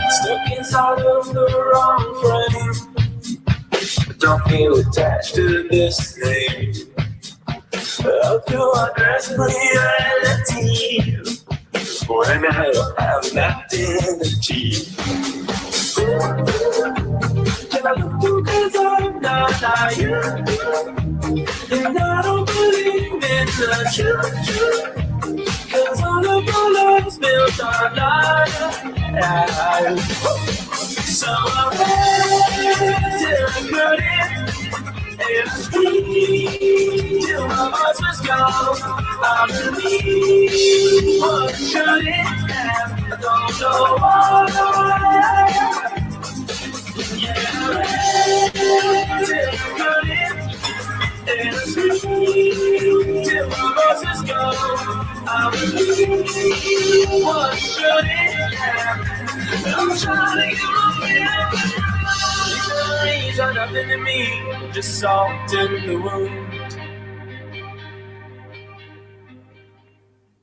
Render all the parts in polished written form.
Stuck inside of the wrong frame, but don't feel attached to this thing. Up to our desperate reality, when I don't have an identity. Can I look through 'cause I'm not you, and I don't believe in the truth. 'Cause all of our lives built on lies. So I wait till I couldn't, and I screamed till my voice was gone. I believe what I shouldn't have. I don't know why. Yeah, I wait till I couldn't, and I screamed till my voice was gone. I believe what I shouldn't have. I'm trying to get my feelings. These memories are nothing to me, just salt in the wound.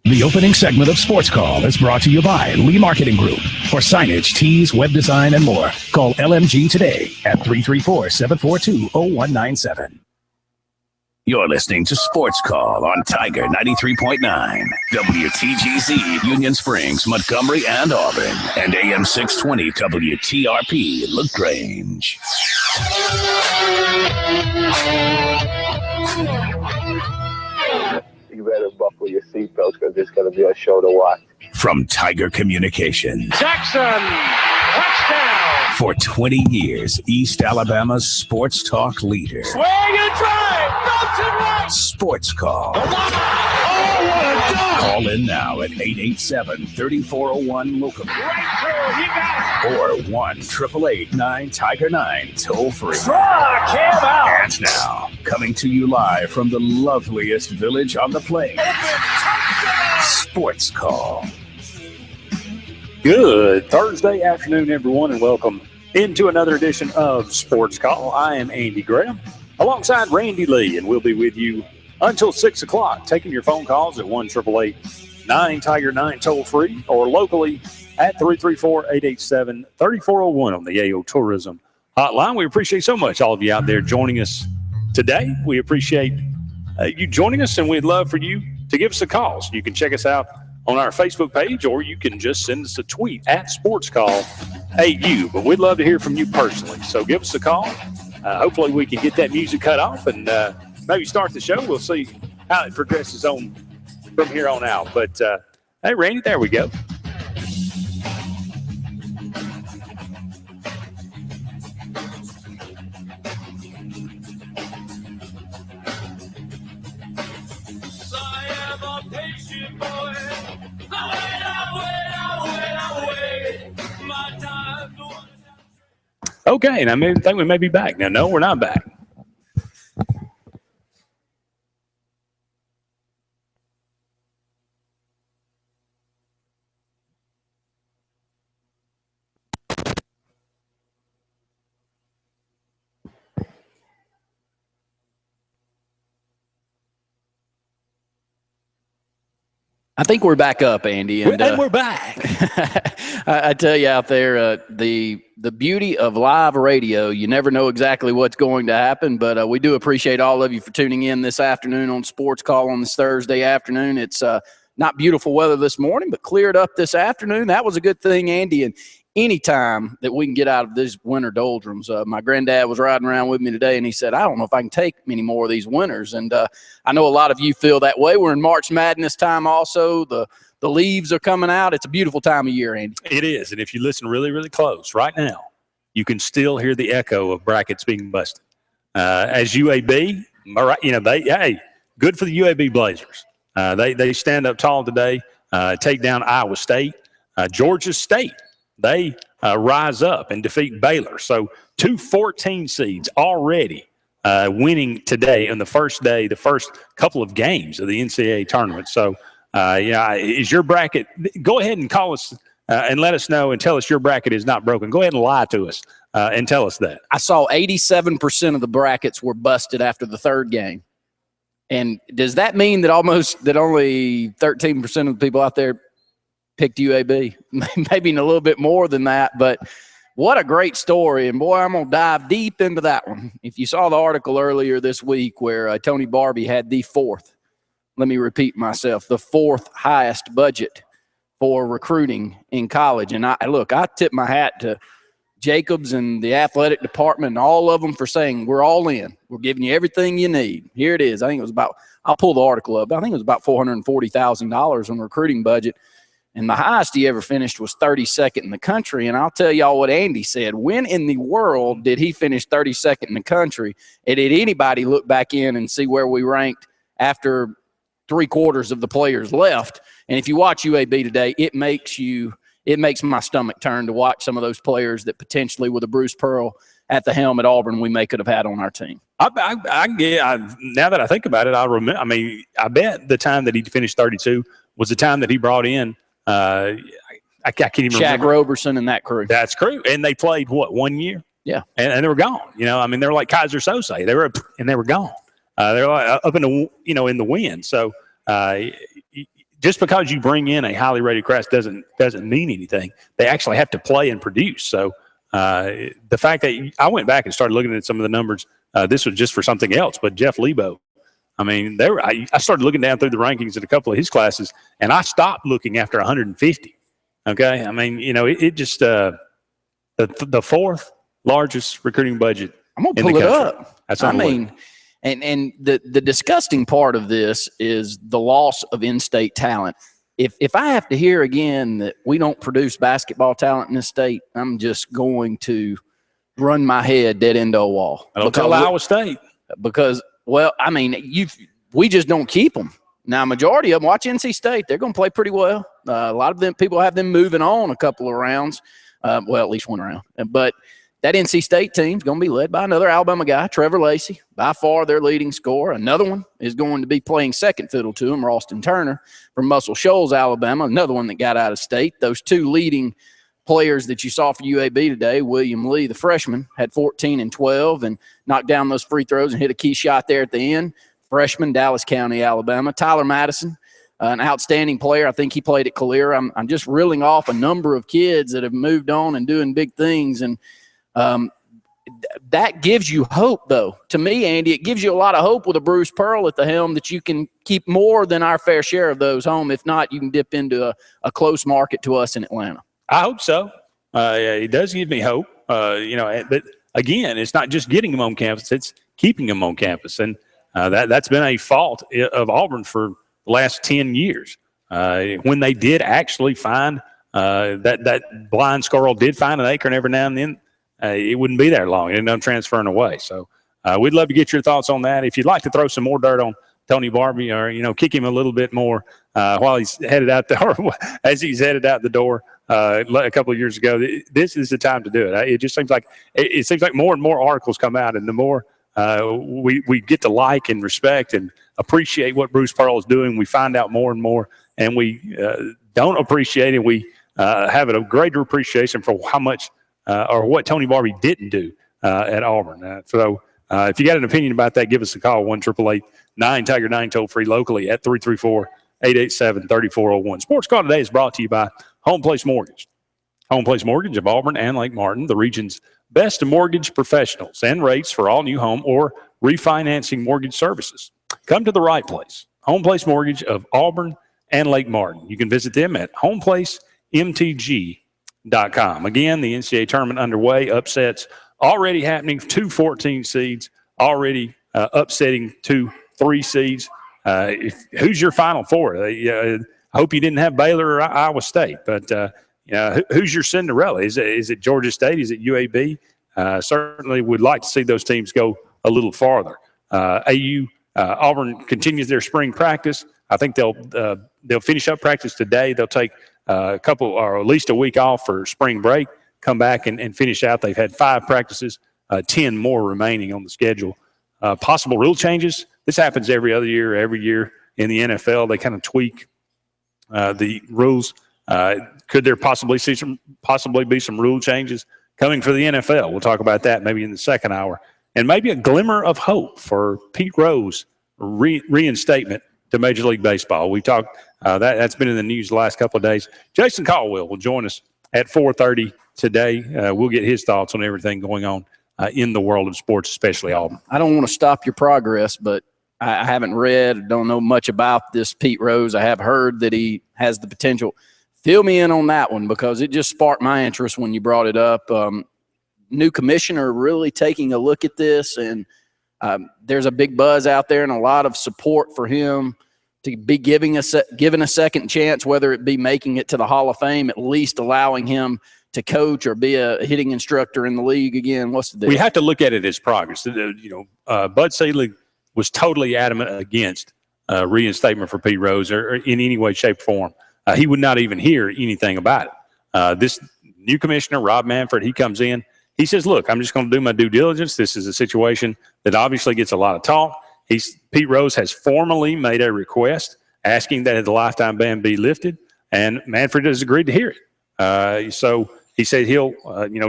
The opening segment of Sports Call is brought to you by Lee Marketing Group. For signage, tees, web design, and more, call LMG today at 334-742-0197. You're listening to Sports Call on Tiger 93.9, WTGZ, Union Springs, Montgomery, and Auburn, and AM 620 WTRP, LaGrange. You better buckle your seatbelts because it's going to be a show to watch. From Tiger Communications. Jackson, touchdown. For 20 years, East Alabama's sports talk leader. Swing and drive, Johnson right. Sports Call. Oh, what a dunk. Call in now at 887-3401 Right through, he got it. or 1-888-9-TIGER-9 toll free. Struck him out. And now, coming to you live from the loveliest village on the plains, Sports Call. Good Thursday afternoon, everyone, and welcome into another edition of Sports Call. I am Andy Graham alongside Randy Lee, and we'll be with you until 6 o'clock, taking your phone calls at 1-888-9-TIGER-9 toll free or locally at 334-887-3401 on the AO Tourism Hotline. We appreciate so much all of you out there joining us today. We appreciate you joining us, and we'd love for you to give us a call. So you can check us out on our Facebook page, or you can just send us a tweet at SportsCallAU. But we'd love to hear from you personally. So give us a call. Hopefully we can get that music cut off and maybe start the show. We'll see how it progresses on from here on out. But, hey, Randy, there we go. Okay, and I think we may be back. Now, no, we're not back. I think we're back up, Andy. And we're back. I tell you out there, the beauty of live radio, you never know exactly what's going to happen, but we do appreciate all of you for tuning in this afternoon on Sports Call on this Thursday afternoon. It's not beautiful weather this morning, but cleared up this afternoon. That was a good thing, Andy. And any time that we can get out of these winter doldrums, my granddad was riding around with me today, and he said, I don't know if I can take many more of these winters. And I know a lot of you feel that way. We're in March Madness time also. The leaves are coming out. It's a beautiful time of year, Andy. It is. And if you listen really, really close right now, you can still hear the echo of brackets being busted. As UAB, hey, good for the UAB Blazers. They stand up tall today, take down Iowa State. Georgia State, they rise up and defeat Baylor. So 2 14 seeds already winning today on the first day, the first couple of games of the NCAA tournament. So, is your bracket – go ahead and call us and let us know and tell us your bracket is not broken. Go ahead and lie to us and tell us that. I saw 87% of the brackets were busted after the third game. And does that mean that only 13% of the people out there picked UAB? Maybe a little bit more than that, but what a great story. And, boy, I'm going to dive deep into that one. If you saw the article earlier this week where Tony Barbie had the fourth, let me repeat myself, the fourth highest budget for recruiting in college. And I tip my hat to Jacobs and the athletic department and all of them for saying, we're all in. We're giving you everything you need. Here it is. I think it was about – I'll pull the article up. I think it was about $440,000 on the recruiting budget. And the highest he ever finished was 32nd in the country. And I'll tell y'all what Andy said. When in the world did he finish 32nd in the country? And did anybody look back in and see where we ranked after three-quarters of the players left? And if you watch UAB today, it makes my stomach turn to watch some of those players that potentially, with a Bruce Pearl at the helm at Auburn, we could have had on our team. Now that I think about it, I bet the time that he finished 32 was the time that he brought in. I can't even Shaq remember. Roberson and that crew. That's crew, and they played 1 year. Yeah, and they were gone. They were like Kaiser Sose. They were gone. They were like up in the in the wind. So just because you bring in a highly rated class doesn't mean anything. They actually have to play and produce. So the fact that I went back and started looking at some of the numbers. This was just for something else, but Jeff Lebo. I started looking down through the rankings at a couple of his classes, and I stopped looking after 150. Okay, it just the fourth largest recruiting budget. I'm gonna pull it up. That's and the disgusting part of this is the loss of in-state talent. If I have to hear again that we don't produce basketball talent in this state, I'm just going to run my head dead into a wall. I don't tell Iowa State because. Well, we just don't keep them. Now, majority of them, watch NC State. They're going to play pretty well. A lot of them, people have them moving on a couple of rounds. At least one round. But that NC State team's going to be led by another Alabama guy, Trevor Lacey, by far their leading scorer. Another one is going to be playing second fiddle to him, Ralston Turner from Muscle Shoals, Alabama, another one that got out of state. Those two leading players that you saw for UAB today, William Lee, the freshman, had 14 and 12 and knocked down those free throws and hit a key shot there at the end. Freshman, Dallas County, Alabama. Tyler Madison, an outstanding player. I think he played at Calera. I'm just reeling off a number of kids that have moved on and doing big things. And that gives you hope, though. To me, Andy, it gives you a lot of hope with a Bruce Pearl at the helm that you can keep more than our fair share of those home. If not, you can dip into a close market to us in Atlanta. I hope so. It does give me hope. But again, it's not just getting them on campus; it's keeping them on campus, and that's been a fault of Auburn for the last 10 years. When they did actually find that blind squirrel did find an acorn every now and then, it wouldn't be there long. It ended up transferring away. So we'd love to get your thoughts on that. If you'd like to throw some more dirt on Tony Barbie, or kick him a little bit more while he's headed out as he's headed out the door. A couple of years ago, this is the time to do it. It just seems like more and more articles come out, and the more we get to like and respect and appreciate what Bruce Pearl is doing, we find out more and more, and we don't appreciate it. We have a greater appreciation for how much or what Tony Barbie didn't do at Auburn. So if you got an opinion about that, give us a call, 1-888-9-TIGER-9, toll free locally at 334-887-3401. Sports Call today is brought to you by Home Place Mortgage. Home Place Mortgage of Auburn and Lake Martin, the region's best mortgage professionals and rates for all new home or refinancing mortgage services. Come to the right place. Home Place Mortgage of Auburn and Lake Martin. You can visit them at homeplacemtg.com. Again, the NCAA tournament underway. Upsets already happening. 2 14 seeds already upsetting 2 3 seeds. Who's your Final Four? I hope you didn't have Baylor or Iowa State, but who's your Cinderella? Is it Georgia State? Is it UAB? Certainly would like to see those teams go a little farther. Auburn continues their spring practice. I think they'll finish up practice today. They'll take a couple or at least a week off for spring break, come back and finish out. They've had 5 practices, 10 more remaining on the schedule. Possible rule changes. This happens every year in the NFL. They kind of tweak the rules. Could there possibly be some rule changes coming for the NFL. We'll talk about that maybe in the second hour. And maybe a glimmer of hope for Pete Rose reinstatement to Major League Baseball. We talked that's been in the news the last couple of days. Jason Caldwell will join us at 4:30 today. We'll get his thoughts on everything going on in the world of sports, especially Auburn. I don't want to stop your progress, but I haven't read, don't know much about this Pete Rose. I have heard that he has the potential. Fill me in on that one, because it just sparked my interest when you brought it up. New commissioner really taking a look at this, and there's a big buzz out there and a lot of support for him to be given a second chance, whether it be making it to the Hall of Fame, at least allowing him to coach or be a hitting instructor in the league again. What's the deal? We have to look at it as progress. Bud Selig was totally adamant against reinstatement for Pete Rose or in any way, shape, or form. He would not even hear anything about it. This new commissioner, Rob Manfred, he comes in. He says, look, I'm just going to do my due diligence. This is a situation that obviously gets a lot of talk. Pete Rose has formally made a request asking that the lifetime ban be lifted, and Manfred has agreed to hear it. So he said he'll,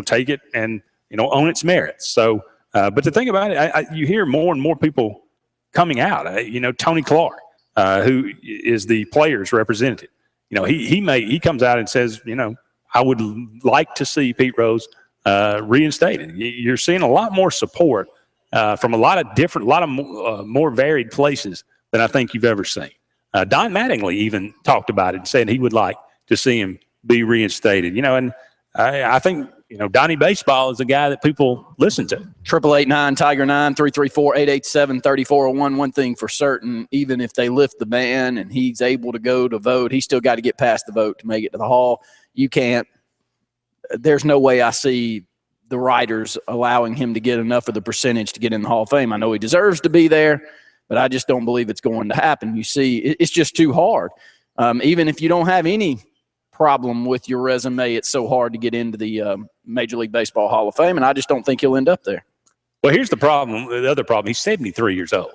take it and, own its merits. So, but the thing about it, you hear more and more people coming out. Tony Clark, who is the players' representative, he comes out and says, I would like to see Pete Rose reinstated. You're seeing a lot more support from a lot of more varied places than I think you've ever seen. Don Mattingly even talked about it and said he would like to see him be reinstated. And I think Donnie Baseball is a guy that people listen to. 888-9 Tiger 9 334-887-3401. One thing for certain, even if they lift the ban and he's able to go to vote, he's still got to get past the vote to make it to the Hall. You can't. There's no way I see the writers allowing him to get enough of the percentage to get in the Hall of Fame. I know he deserves to be there, but I just don't believe it's going to happen. You see, it's just too hard. Even if you don't have any problem with your resume, it's so hard to get into the Major League Baseball Hall of Fame, and I just don't think he'll end up there. Well, here's the problem. The other problem, he's 73 years old,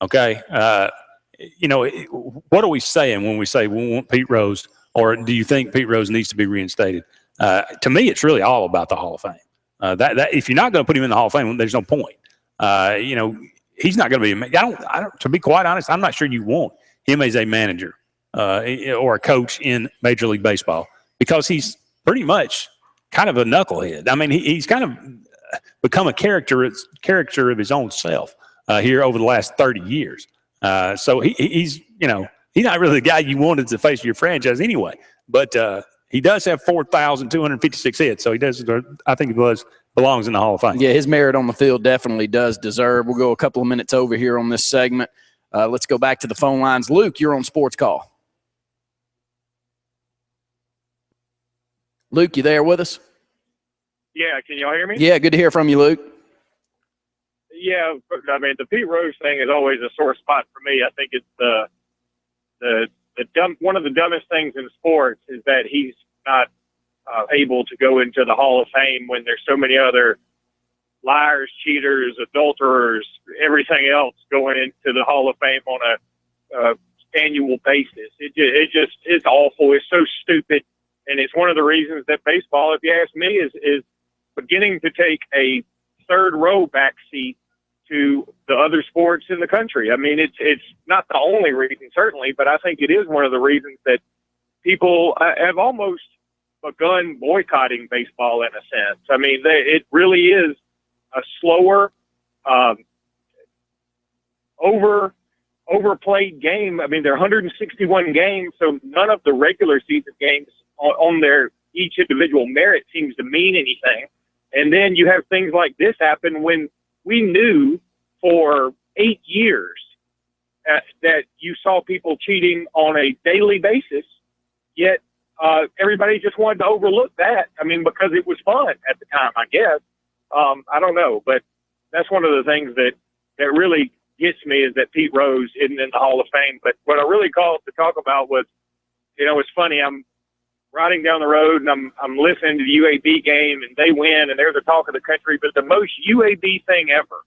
okay? What are we saying when we say we want Pete Rose, or do you think Pete Rose needs to be reinstated? To me, it's really all about the Hall of Fame. That if you're not going to put him in the Hall of Fame, there's no point. He's not going to be. I don't. To be quite honest, I'm not sure you want him as a manager or a coach in Major League Baseball, because he's pretty much kind of a knucklehead. I mean, he's kind of become a character of his own self here over the last 30 years. So he's not really the guy you wanted to face your franchise anyway. But he does have 4,256 hits, so he does. I think he belongs in the Hall of Fame. Yeah, his merit on the field definitely does deserve. We'll go a couple of minutes over here on this segment. Let's go back to the phone lines. Luke, you're on Sports Call. Luke, you there with us? Yeah, can y'all hear me? Yeah, good to hear from you, Luke. Yeah, I mean, the Pete Rose thing is always a sore spot for me. I think it's one of the dumbest things in sports is that he's not able to go into the Hall of Fame when there's so many other liars, cheaters, adulterers, everything else going into the Hall of Fame on a annual basis. It's awful. It's so stupid. And it's one of the reasons that baseball, if you ask me, is beginning to take a third row backseat to the other sports in the country. I mean, it's not the only reason, certainly, but I think it is one of the reasons that people have almost begun boycotting baseball in a sense. I mean, it really is a slower, overplayed game. I mean, there are 161 games, so none of the regular season games on their each individual merit seems to mean anything. And then you have things like this happen when we knew for 8 years that you saw people cheating on a daily basis, yet everybody just wanted to overlook that. I mean, because it was fun at the time, I guess. I don't know, but that's one of the things that really gets me is that Pete Rose isn't in the Hall of Fame. But what I really called to talk about was, it's funny. I'm riding down the road and I'm listening to the UAB game and they win and they're the talk of the country. But the most UAB thing ever,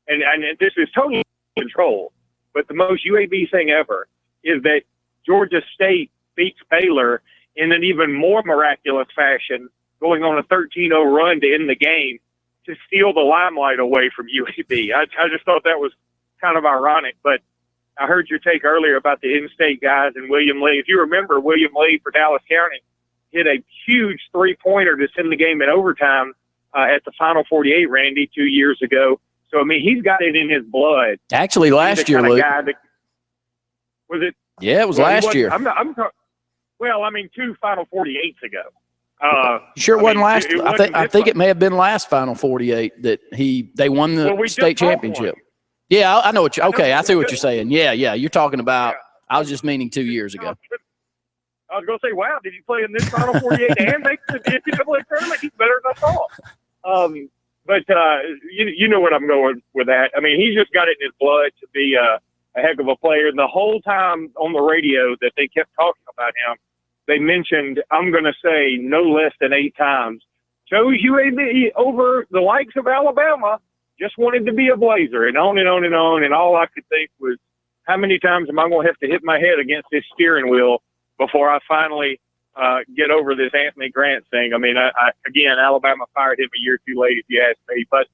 and this is totally control, but the most UAB thing ever is that Georgia State beats Baylor in an even more miraculous fashion going on a 13-0 run to end the game to steal the limelight away from UAB. I just thought that was kind of ironic, but I heard your take earlier about the in-state guys and William Lee. If you remember, William Lee for Dallas County hit a huge three-pointer to send the game in overtime at the Final 48, Randy, 2 years ago. So, I mean, he's got it in his blood. Actually, last year, Luke. Was it? Yeah, it was last year. Well, I mean, 2 Final 48s ago. Sure, it wasn't last. I think it may have been last Final 48 that they won the state championship. Yeah, I know what you. Okay, I see what you're saying. Yeah, you're talking about. Yeah. I was just meaning 2 years ago. I was going to say, wow, did he play in this Final 48 and make the NCAA tournament? He's better than I thought. But you know what I'm going with that. I mean, he's just got it in his blood to be a heck of a player. And the whole time on the radio that they kept talking about him, they mentioned, I'm going to say, no less than 8 times, chose UAB over the likes of Alabama, just wanted to be a Blazer, and on and on and on. And all I could think was, how many times am I going to have to hit my head against this steering wheel before I finally get over this Anthony Grant thing? I mean, again, Alabama fired him a year too late, if you ask me. But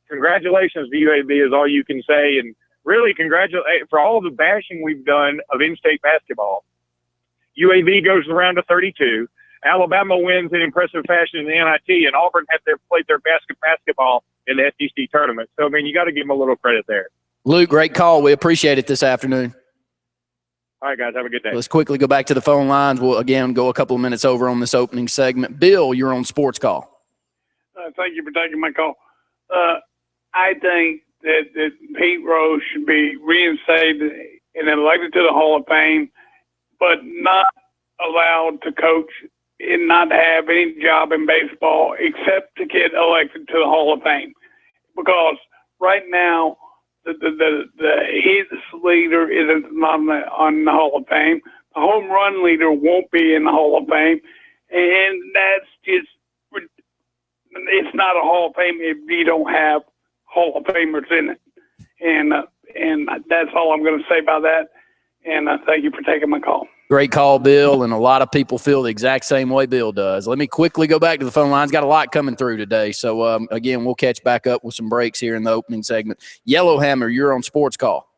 congratulations to UAB is all you can say. And really congratulate for all the bashing we've done of in-state basketball. UAB goes around to 32. Alabama wins in impressive fashion in the NIT, and Auburn played their best basketball in the SEC tournament. So, I mean, you got to give them a little credit there. Luke, great call. We appreciate it this afternoon. All right, guys, have a good day. Let's quickly go back to the phone lines. We'll, again, go a couple of minutes over on this opening segment. Bill, you're on Sports Call. Thank you for taking my call. I think that Pete Rose should be reinstated and elected to the Hall of Fame, but not allowed to coach and not have any job in baseball except to get elected to the Hall of Fame. Because right now, his leader isn't on the Hall of Fame. The home run leader won't be in the Hall of Fame. And that's just, it's not a Hall of Fame if you don't have Hall of Famers in it. And that's all I'm going to say about that. And thank you for taking my call. Great call, Bill, and a lot of people feel the exact same way Bill does. Let me quickly go back to the phone lines. Got a lot coming through today. So, again, we'll catch back up with some breaks here in the opening segment. Yellowhammer, you're on Sports Call.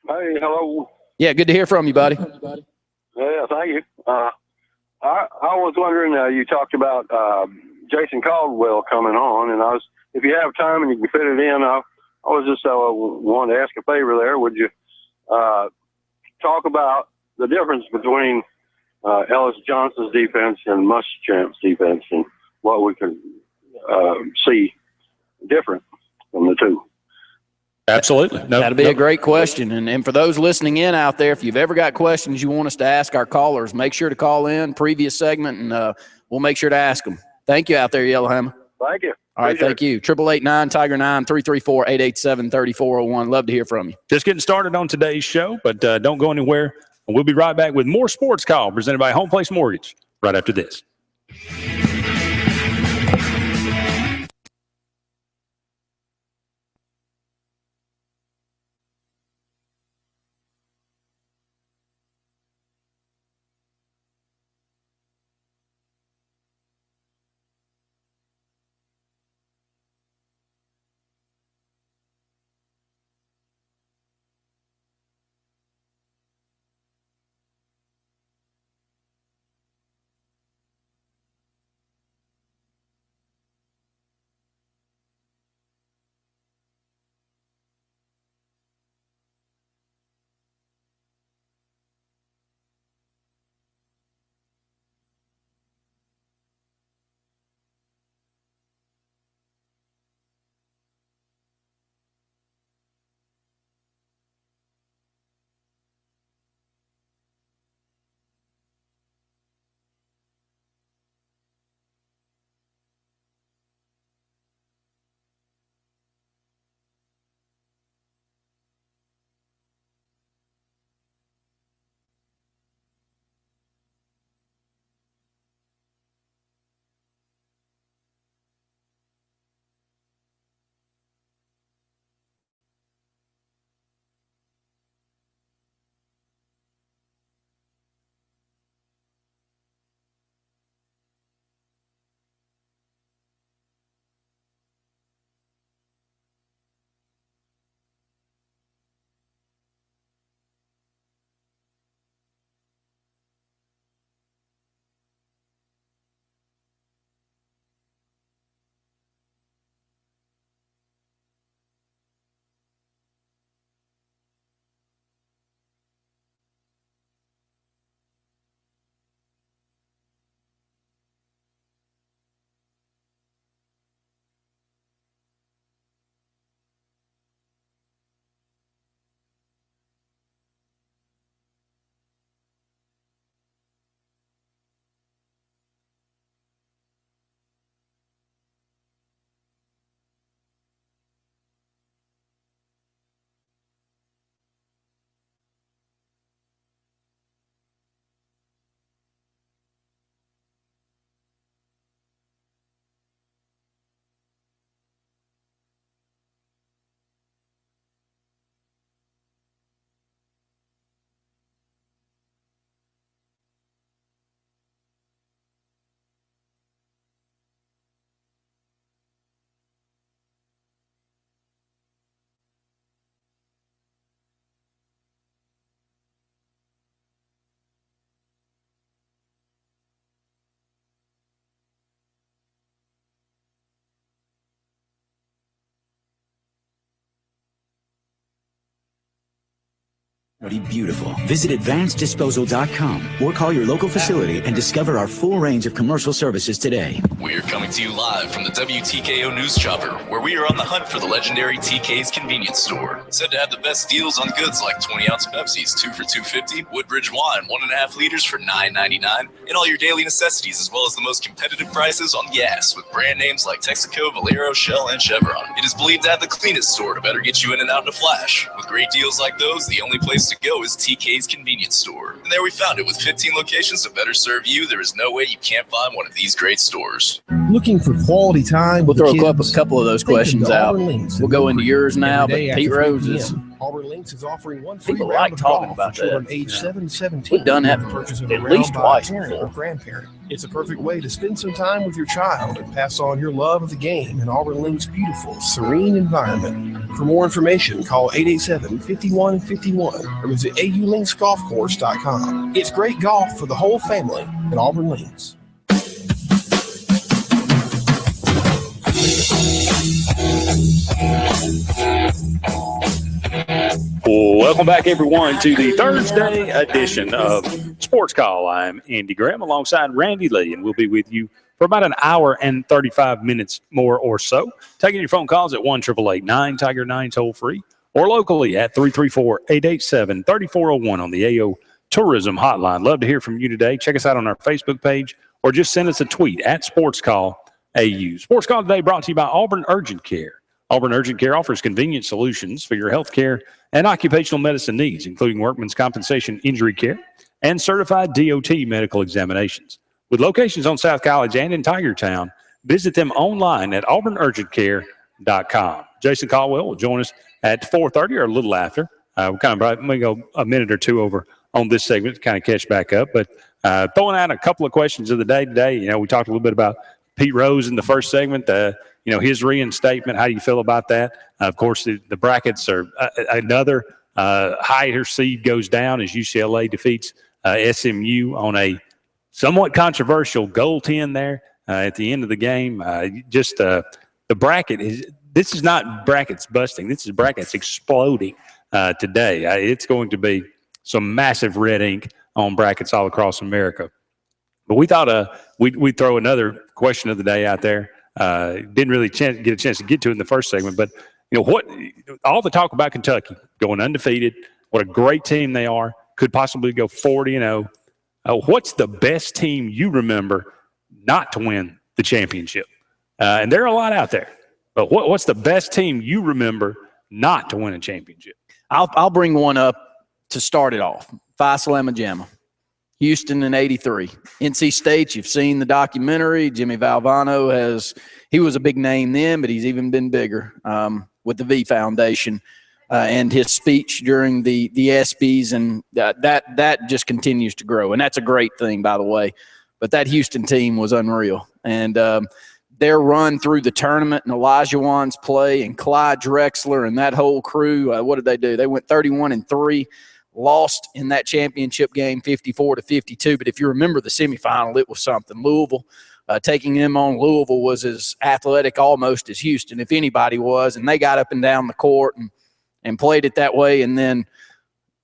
Hey, hello. Yeah, good to hear from you, buddy. Yeah, thank you. I was wondering, you talked about Jason Caldwell coming on, and if you have time and you can fit it in, I was just wanted to ask a favor there. Would you talk about the difference between Ellis Johnson's defense and Muschamp's defense and what we can see different from the two? Absolutely. That'd be a great question. And for those listening in out there, if you've ever got questions you want us to ask our callers, make sure to call in previous segment, and we'll make sure to ask them. Thank you out there, Yellowhammer. Thank you. All right, thank you. 888-9-TIGER-9, 334-887-3401. Love to hear from you. Just getting started on today's show, but don't go anywhere. We'll be right back with more Sports Call presented by Home Place Mortgage right after this. Beautiful. Visit advanceddisposal.com or call your local facility and discover our full range of commercial services today. We're coming to you live from the WTKO News Chopper, where we are on the hunt for the legendary TK's convenience store. Said to have the best deals on goods like 20-ounce Pepsis, 2 for $2.50, Woodbridge wine, 1.5 liters for $9.99, and all your daily necessities, as well as the most competitive prices on gas with brand names like Texaco, Valero, Shell, and Chevron. It is believed to have the cleanest store to better get you in and out in a flash. With great deals like those, the only place to go is TK's convenience store. And there we found it. With 15 locations to better serve you, there is no way you can't find one of these great stores. Looking for quality time? We'll throw a couple of those questions out. We'll go into yours now, but Pete Rose is. Auburn Links is offering one free People round like of talking golf about for children that. age 7 to 17. We've done that Purchase of at a round least by a twice parent before. or grandparent. It's a perfect way to spend some time with your child and pass on your love of the game in Auburn Links' beautiful, serene environment. For more information, call 887-5151 or visit aulinksgolfcourse.com. It's great golf for the whole family at Auburn Links. Welcome back, everyone, to the Thursday edition of Sports Call. I'm Andy Graham alongside Randy Lee, and we'll be with you for about an hour and 35 minutes more or so, taking your phone calls at 1-888-9-TIGER-9 toll free, or locally at 334-887-3401 on the AO Tourism Hotline. Love to hear from you today. Check us out on our Facebook page, or just send us a tweet at SportsCall AU. Sports Call today brought to you by Auburn Urgent Care. Auburn Urgent Care offers convenient solutions for your health care and occupational medicine needs, including workman's compensation injury care and certified DOT medical examinations. With locations on South College and in Tigertown, visit them online at auburnurgentcare.com. Jason Caldwell will join us at 4:30 or a little after. We'll kind of maybe go a minute or two over on this segment to kind of catch back up. But throwing out a couple of questions of the day today. You know, we talked a little bit about Pete Rose in the first segment. You know, his reinstatement, how do you feel about that? Of course, the brackets are another higher seed goes down as UCLA defeats SMU on a somewhat controversial goaltend there at the end of the game. The bracket this is not brackets busting. This is brackets exploding today. It's going to be some massive red ink on brackets all across America. But we thought we'd throw another question of the day out there. Didn't really get a chance to get to it in the first segment, but you know what? All the talk about Kentucky going undefeated, what a great team they are, could possibly go 40-0. What's the best team you remember not to win the championship? And there are a lot out there, but what's the best team you remember not to win a championship? I'll bring one up to start it off. Phi Slama Jama. Houston in '83. NC State, you've seen the documentary. Jimmy Valvano he was a big name then, but he's even been bigger with the V Foundation and his speech during the ESPYs, and that just continues to grow. And that's a great thing, by the way. But that Houston team was unreal. And their run through the tournament and Elijah Wan's play and Clyde Drexler and that whole crew, what did they do? They went 31-3. Lost in that championship game 54-52. But if you remember the semifinal, it was something. Louisville, taking them on Louisville was as athletic almost as Houston, if anybody was. And they got up and down the court and played it that way. And then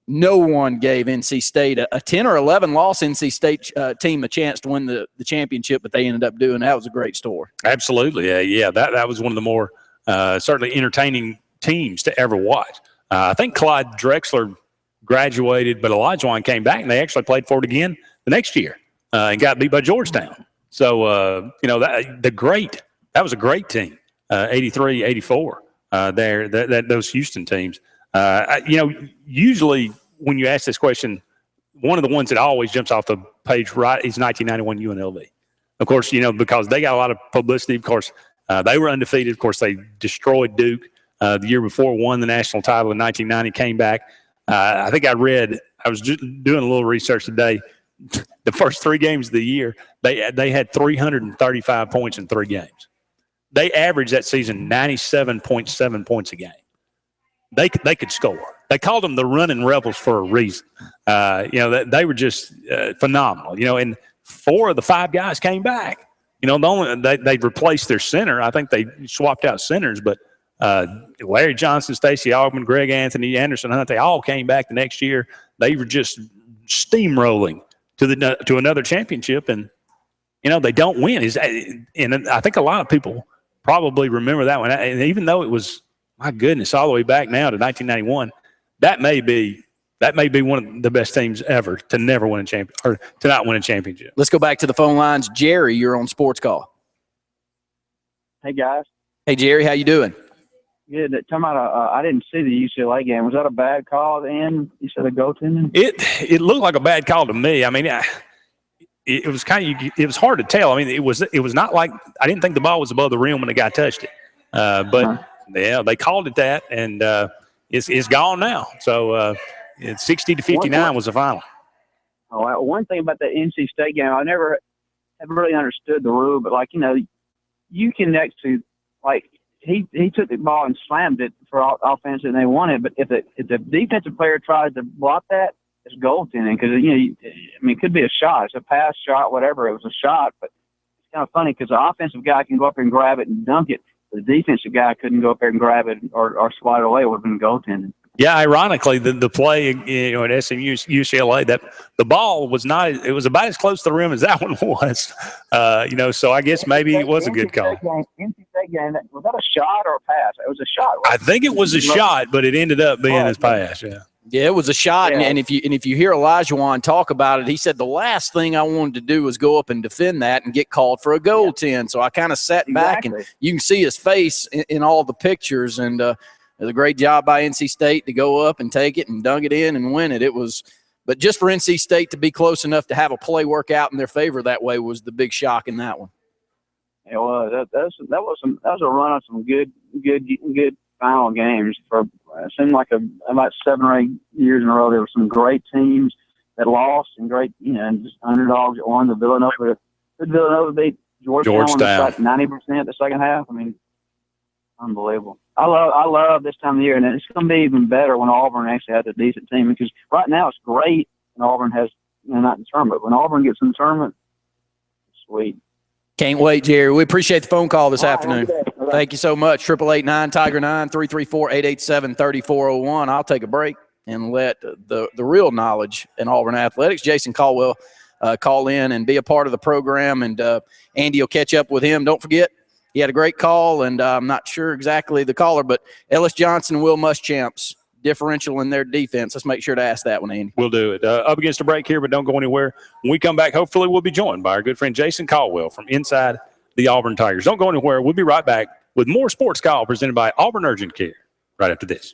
no one gave NC State a 10 or 11 loss NC State team a chance to win the championship, but they ended up doing. That was a great story. Absolutely. Yeah, that was one of the more certainly entertaining teams to ever watch. I think Clyde Drexler graduated, but Elijah Wan came back, and they actually played for it again the next year and got beat by Georgetown. So, that was a great team, 83, 84 those Houston teams. Usually when you ask this question, one of the ones that always jumps off the page right is 1991 UNLV. Of course, because they got a lot of publicity. Of course, they were undefeated. Of course, they destroyed Duke the year before, won the national title in 1990, came back. I think I was just doing a little research today. The first 3 games of the year, they had 335 points in 3 games. They averaged that season 97.7 points a game. They could score. They called them the running Rebels for a reason. They were just phenomenal. And 4 of the 5 guys came back. They replaced their center. I think they swapped out centers, but Larry Johnson, Stacey Augman, Greg Anthony, Anderson Hunt, they all came back the next year. They were just steamrolling to another championship, and they don't win. And I think a lot of people probably remember that one. And even though it was, my goodness, all the way back now to 1991, that may be one of the best teams ever to never win a champion or to not win a championship. Let's go back to the phone lines. Jerry, you're on Sports Call. Hey guys. Hey Jerry, how you doing? Good. Talking about, I didn't see the UCLA game. Was that a bad call at the end? You said a goaltending? It looked like a bad call to me. I mean, it was it was hard to tell. I mean, it was not like, I didn't think the ball was above the rim when the guy touched it. But yeah, they called it that, and it's gone now. So it's 60-59 was the final. Oh, one thing about that NC State game, I never have really understood the rule, but you can actually he took the ball and slammed it for offense and they won it. But if the defensive player tries to block that, it's goaltending because it could be a shot, it's a pass shot, whatever. It was a shot, but it's kind of funny because the offensive guy can go up and grab it and dunk it. The defensive guy couldn't go up there and grab it or slide it away. It would have been goaltending. Yeah, ironically, the play at SMU UCLA, that the ball was not. It was about as close to the rim as that one was. So I guess maybe it was a good call. NC State game, was that a shot or a pass? It was a shot. Right? I think it was a shot, but it ended up being his pass. Yeah. Yeah, it was a shot, yeah. and if you hear Olajuwon talk about it, he said the last thing I wanted to do was go up and defend that and get called for a goaltend. So I kind of sat back, and you can see his face in all the pictures. And it was a great job by NC State to go up and take it and dunk it in and win it. But just for NC State to be close enough to have a play work out in their favor that way was the big shock in that one. It was. That was a run of some good final games for it seemed like about 7 or 8 years in a row. There were some great teams that lost and great, and just underdogs that won. Villanova beat Georgetown. Like 90% the second half. I mean, unbelievable. I love this time of year, and it's going to be even better when Auburn actually has a decent team because right now it's great when Auburn has not in the tournament. When Auburn gets in the tournament, it's sweet. Can't wait, Jerry. We appreciate the phone call this afternoon. Thank you so much. 888-9-TIGER-9, 334-887-3401. I'll take a break and let the real knowledge in Auburn Athletics, Jason Caldwell, call in and be a part of the program. And Andy will catch up with him. Don't forget, he had a great call, and I'm not sure exactly the caller, but Ellis Johnson and Will Muschamp's differential in their defense. Let's make sure to ask that one, Andy. We'll do it. Up against a break here, but don't go anywhere. When we come back, hopefully we'll be joined by our good friend Jason Caldwell from inside the Auburn Tigers. Don't go anywhere. We'll be right back with more Sports Call presented by Auburn Urgent Care right after this.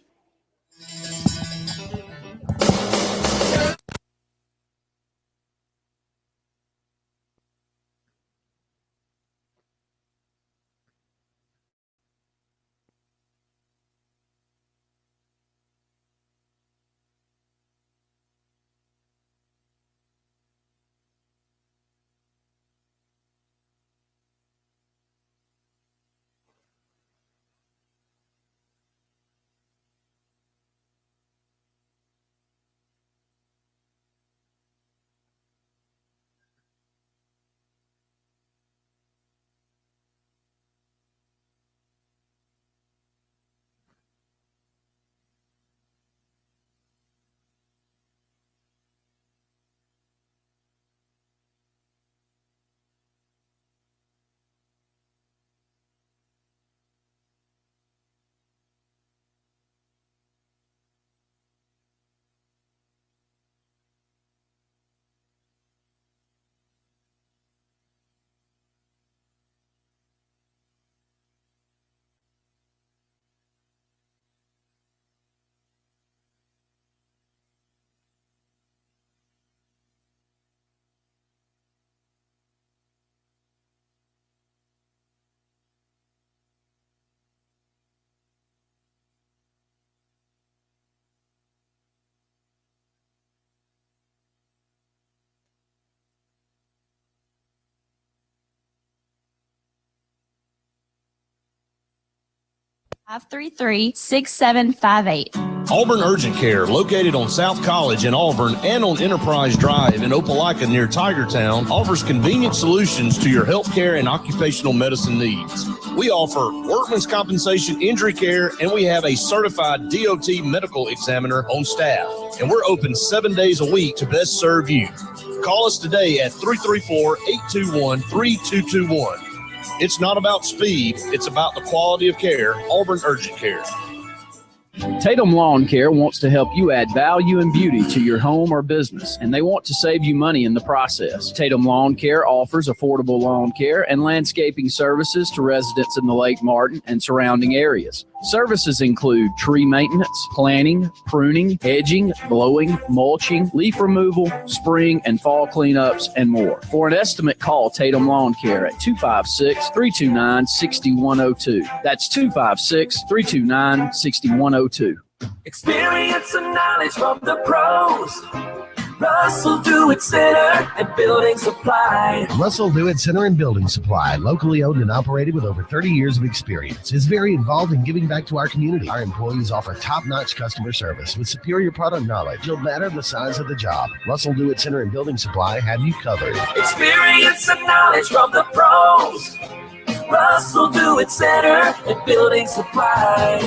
(533) 6758. Auburn Urgent Care, located on South College in Auburn and on Enterprise Drive in Opelika near Tigertown, offers convenient solutions to your health care and occupational medicine needs. We offer workman's compensation injury care, and we have a certified DOT medical examiner on staff. And we're open 7 days a week to best serve you. Call us today at 334-821-3221. It's not about speed, it's about the quality of care. Auburn Urgent Care. Tatum Lawn Care wants to help you add value and beauty to your home or business, and they want to save you money in the process. Tatum Lawn Care offers affordable lawn care and landscaping services to residents in the Lake Martin and surrounding areas. Services include tree maintenance, planting, pruning, hedging, blowing, mulching, leaf removal, spring and fall cleanups, and more. For an estimate, call Tatum Lawn Care at 256-329-6102. That's 256-329-6102. Experience and knowledge from the pros. Russell Do-It Center and Building Supply. Russell Do-It Center and Building Supply, locally owned and operated with over 30 years of experience, is very involved in giving back to our community. Our employees offer top-notch customer service with superior product knowledge. No matter the size of the job, Russell Do-It Center and Building Supply have you covered. Experience and knowledge from the pros. Russell Do-It Center and Building Supply.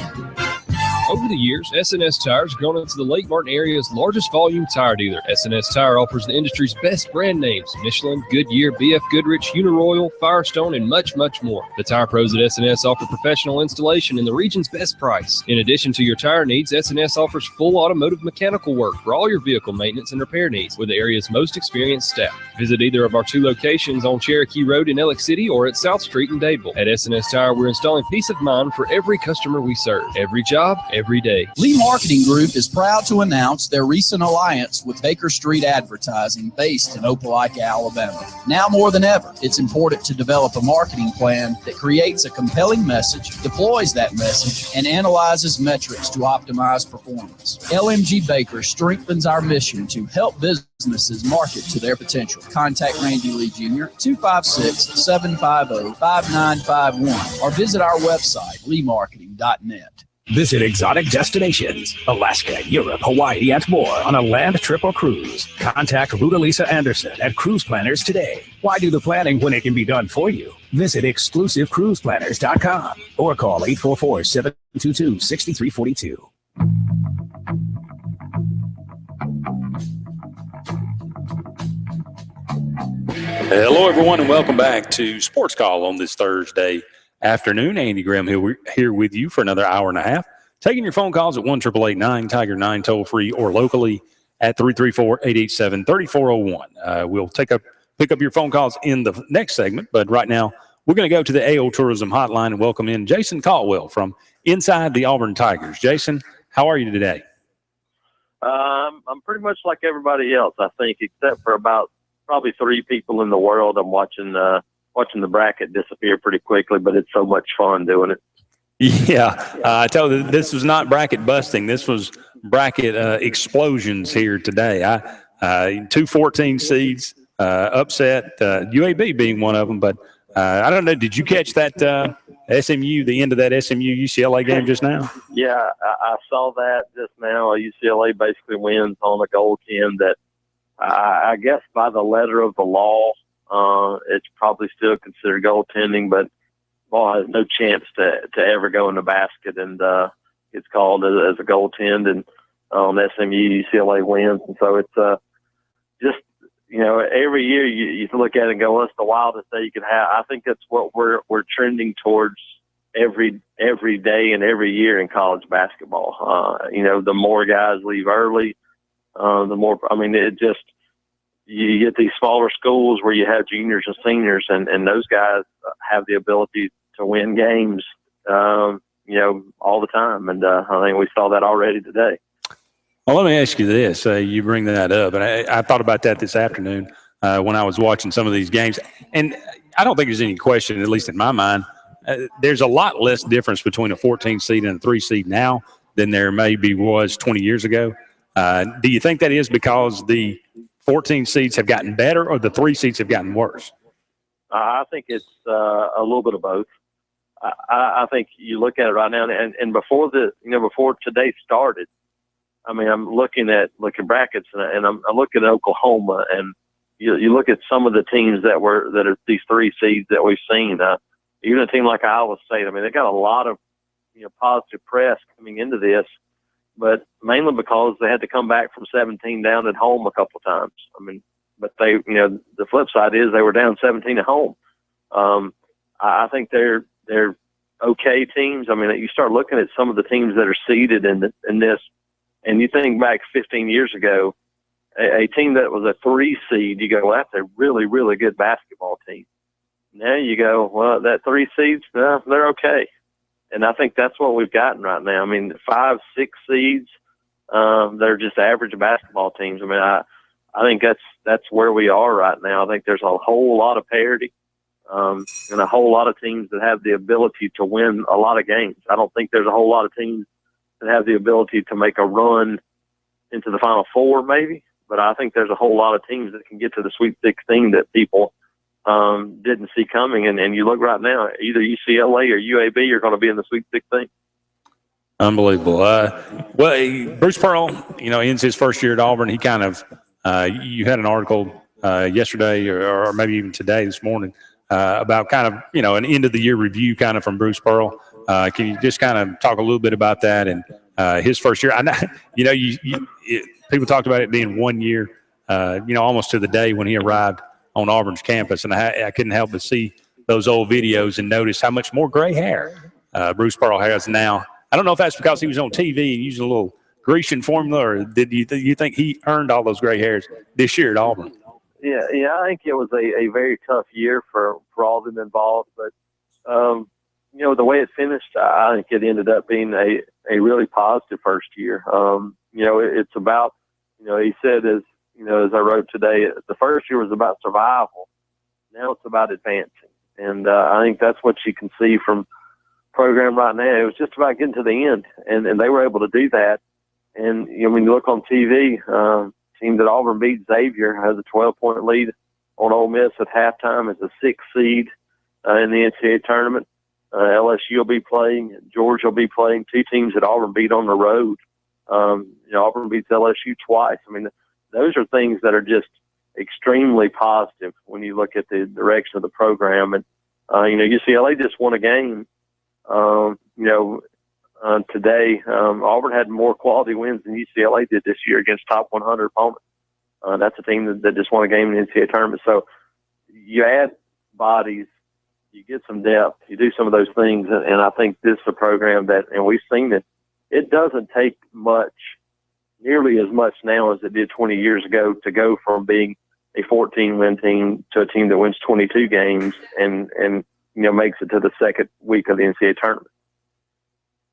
Over the years, SNS Tire has grown into the Lake Martin area's largest volume tire dealer. SNS Tire offers the industry's best brand names: Michelin, Goodyear, BF Goodrich, Uniroyal, Firestone, and much, much more. The tire pros at SNS offer professional installation and the region's best price. In addition to your tire needs, SNS offers full automotive mechanical work for all your vehicle maintenance and repair needs with the area's most experienced staff. Visit either of our 2 locations on Cherokee Road in Ellick City or at South Street in Dadeville. At SNS Tire, we're installing peace of mind for every customer we serve. Every job, every day. Lee Marketing Group is proud to announce their recent alliance with Baker Street Advertising, based in Opelika, Alabama. Now more than ever, it's important to develop a marketing plan that creates a compelling message, deploys that message, and analyzes metrics to optimize performance. LMG Baker strengthens our mission to help businesses market to their potential. Contact Randy Lee Jr. 256-750-5951 or visit our website, leemarketing.net. Visit exotic destinations, Alaska, Europe, Hawaii, and more on a land trip or cruise. Contact Ruta Lisa Anderson at Cruise Planners today. Why do the planning when it can be done for you? Visit exclusivecruiseplanners.com or call 844-722-6342. Hello, everyone, and welcome back to Sports Call on this Thursday afternoon. Andy Graham here with you for another hour and a half. Taking your phone calls at 1-888-9-TIGER-9 toll free or locally at 334-887-3401. We'll pick up your phone calls in the next segment, but right now we're going to go to the AO Tourism Hotline and welcome in Jason Caldwell from inside the Auburn Tigers. Jason, how are you today? I'm pretty much like everybody else, I think, except for about probably 3 people in the world. I'm watching the bracket disappear pretty quickly, but it's so much fun doing it. Yeah, I tell you, this was not bracket busting. This was bracket explosions here today. 2 14 seeds upset, UAB being one of them. But I don't know, did you catch that SMU, the end of that SMU-UCLA game just now? Yeah, I saw that just now. UCLA basically wins on a goaltend that I guess by the letter of the law, it's probably still considered goaltending, but ball has no chance to ever go in the basket, and it's called as a goaltend, and SMU UCLA wins. And so it's just, every year you look at it and go, what's the wildest day you could have? I think that's what we're trending towards every day and every year in college basketball. The more guys leave early, the more, it just, you get these smaller schools where you have juniors and seniors, and those guys have the ability to win games, all the time. And I think we saw that already today. Well, let me ask you this. You bring that up, and I thought about that this afternoon when I was watching some of these games. And I don't think there's any question, at least in my mind, there's a lot less difference between a 14 seed and a 3 seed now than there maybe was 20 years ago. Do you think that is because the 14 seeds have gotten better or the 3 seeds have gotten worse? I think it's a little bit of both. I think you look at it right now, and before before today started, I mean, I'm looking at brackets, and I'm looking at Oklahoma, and you look at some of the teams that are these 3 seeds that we've seen. Even a team like Iowa State, I mean, they got a lot of positive press coming into this, but mainly because they had to come back from 17 down at home a couple of times. I mean, but they, the flip side is they were down 17 at home. I think they're okay teams. I mean, you start looking at some of the teams that are seeded in this, and you think back 15 years ago, a team that was a 3 seed, you go, well, that's a really, really good basketball team. Now you go, well, that 3 seeds, they're okay. And I think that's what we've gotten right now. I mean, 5, 6 seeds, they're just average basketball teams. I mean, I think that's where we are right now. I think there's a whole lot of parity, and a whole lot of teams that have the ability to win a lot of games. I don't think there's a whole lot of teams that have the ability to make a run into the Final Four, maybe. But I think there's a whole lot of teams that can get to the Sweet 16 that people didn't see coming. And you look right now, either UCLA or UAB are going to be in the Sweet 16. Unbelievable. Well, Bruce Pearl, ends his first year at Auburn. He kind of, you had an article yesterday or maybe even today, this morning, about kind of, an end of the year review kind of from Bruce Pearl. Can you just kind of talk a little bit about that and his first year? I know, people talked about it being 1 year, almost to the day when he arrived on Auburn's campus, and I couldn't help but see those old videos and notice how much more gray hair Bruce Pearl has now. I don't know if that's because he was on TV and using a little Grecian formula, or did you think he earned all those gray hairs this year at Auburn? Yeah, I think it was a very tough year for all of them involved, but the way it finished, I think it ended up being a really positive first year. It's about, he said, as I wrote today, the first year was about survival. Now it's about advancing. And I think that's what you can see from program right now. It was just about getting to the end, and they were able to do that. And, when you look on TV, team that Auburn beat, Xavier, has a 12-point lead on Ole Miss at halftime as a 6th seed in the NCAA tournament. LSU will be playing. Georgia will be playing. 2 teams that Auburn beat on the road. Auburn beats LSU twice. I mean, those are things that are just extremely positive when you look at the direction of the program. And, UCLA just won a game, today. Auburn had more quality wins than UCLA did this year against top 100 opponents. That's a team that just won a game in the NCAA tournament. So you add bodies, you get some depth, you do some of those things, and I think this is a program that, and we've seen it doesn't take nearly as much now as it did 20 years ago to go from being a 14-win team to a team that wins 22 games and makes it to the second week of the NCAA tournament.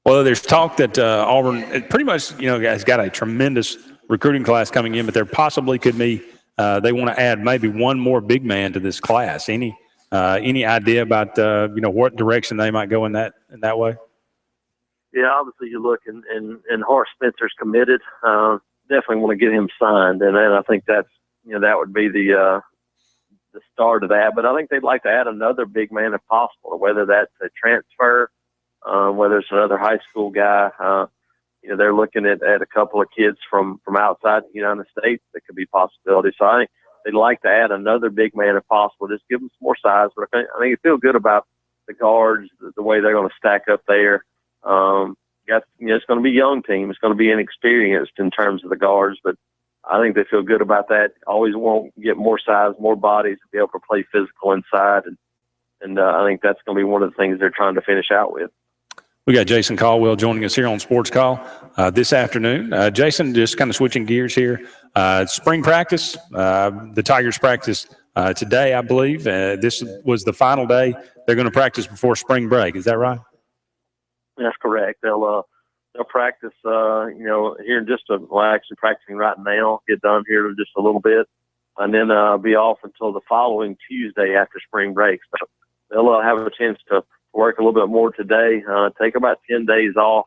Well, there's talk that Auburn pretty much, has got a tremendous recruiting class coming in, but there possibly could be they want to add maybe one more big man to this class. Any idea about what direction they might go in that way? Yeah, obviously you look and Horace Spencer's committed. Definitely want to get him signed, and then I think that's that would be the start of that. But I think they'd like to add another big man if possible, whether that's a transfer, whether it's another high school guy. They're looking at a couple of kids from outside the United States that could be possibilities. So I think they'd like to add another big man if possible, just give them some more size. But I think you feel good about the guards, the way they're going to stack up there. It's going to be a young team. It's going to be inexperienced in terms of the guards, but I think they feel good about that. Always want to get more size, more bodies to be able to play physical inside. And I think that's going to be one of the things they're trying to finish out with. We got Jason Caldwell joining us here on Sports Call this afternoon. Jason, just kind of switching gears here. Spring practice, the Tigers practice today, I believe. This was the final day. They're going to practice before spring break. Is that right? That's correct. They'll practice, here in actually practicing right now, get done here in just a little bit, and then be off until the following Tuesday after spring break. So they'll have a chance to work a little bit more today, take about 10 days off,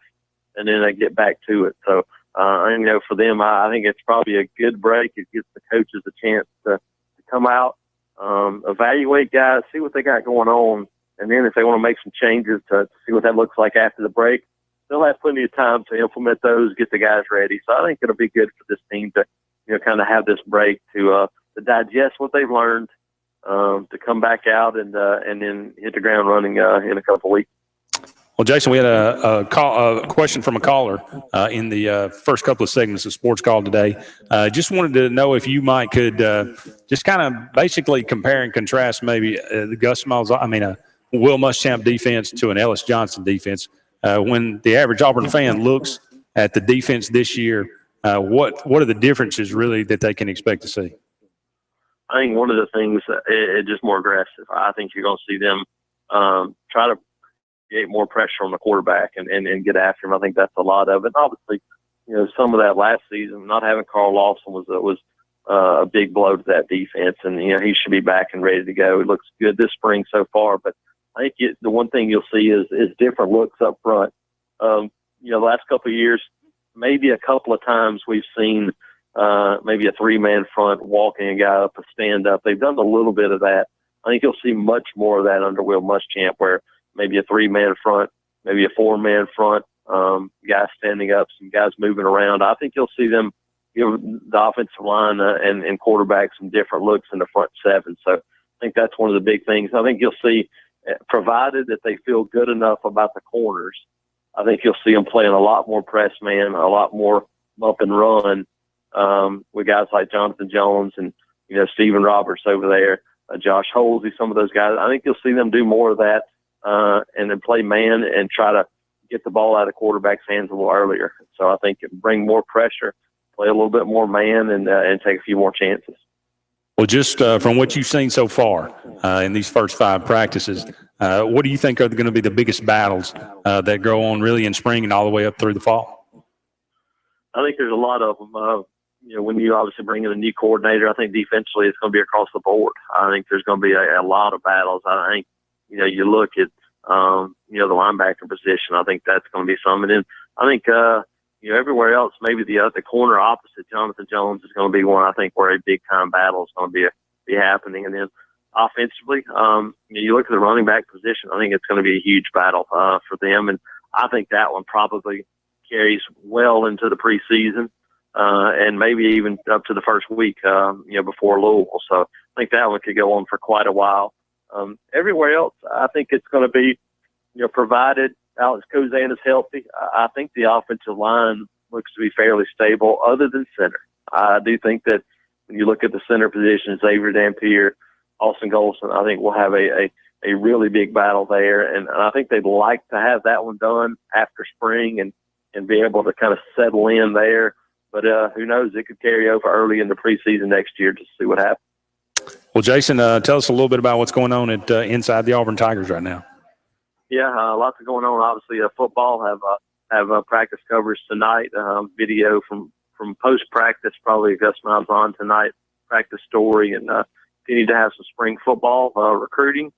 and then they get back to it. So, for them, I think it's probably a good break. It gives the coaches a chance to come out, evaluate guys, see what they got going on, and then if they want to make some changes to see what that looks like after the break, they'll have plenty of time to implement those, get the guys ready. So I think it'll be good for this team to, kind of have this break to digest what they've learned, to come back out and then hit the ground running in a couple of weeks. Well, Jason, we had a question from a caller in the first couple of segments of Sports Call today. Just wanted to know if you could just kind of basically compare and contrast maybe the Will Muschamp defense to an Ellis Johnson defense. When the average Auburn fan looks at the defense this year, what are the differences really that they can expect to see? I think one of the things is just more aggressive. I think you're going to see them try to create more pressure on the quarterback and get after him. I think that's a lot of it. And obviously, some of that last season, not having Carl Lawson was a big blow to that defense. And, he should be back and ready to go. It looks good this spring so far. But I think the one thing you'll see is different looks up front. The last couple of years, maybe a couple of times we've seen maybe a three-man front walking a guy up, a stand-up. They've done a little bit of that. I think you'll see much more of that under Will Muschamp, where maybe a three-man front, maybe a four-man front, guys standing up, some guys moving around. I think you'll see them give the offensive line and quarterback some different looks in the front seven. So I think that's one of the big things. I think you'll see, provided that they feel good enough about the corners, I think you'll see them playing a lot more press man, a lot more bump and run with guys like Jonathan Jones and, Stephen Roberts over there, Josh Holsey, some of those guys. I think you'll see them do more of that and then play man and try to get the ball out of quarterback's hands a little earlier. So I think it bring more pressure, play a little bit more man, and take a few more chances. Well, just from what you've seen so far in these first 5 practices, what do you think are going to be the biggest battles that go on really in spring and all the way up through the fall? I think there's a lot of them. When you obviously bring in a new coordinator, I think defensively it's going to be across the board. I think there's going to be a lot of battles. I think, you look at, the linebacker position, I think that's going to be some. And then I think, everywhere else, maybe the corner opposite Jonathan Jones is going to be one, I think, where a big-time battle is going to be happening. And then offensively, you look at the running back position, I think it's going to be a huge battle for them. And I think that one probably carries well into the preseason and maybe even up to the first week, before Louisville. So I think that one could go on for quite a while. Everywhere else, I think it's going to be, provided Alex Kozan is healthy, I think the offensive line looks to be fairly stable other than center. I do think that when you look at the center position, Xavier Dampier, Austin Golson, I think we'll have a really big battle there. And I think they'd like to have that one done after spring and be able to kind of settle in there. But who knows? It could carry over early in the preseason next year to see what happens. Well, Jason, tell us a little bit about what's going on at inside the Auburn Tigers right now. Yeah, lots going on. Obviously, football have practice coverage tonight. Video from post practice, probably Gus Miles on tonight. Practice story, and continue to have some spring football recruiting.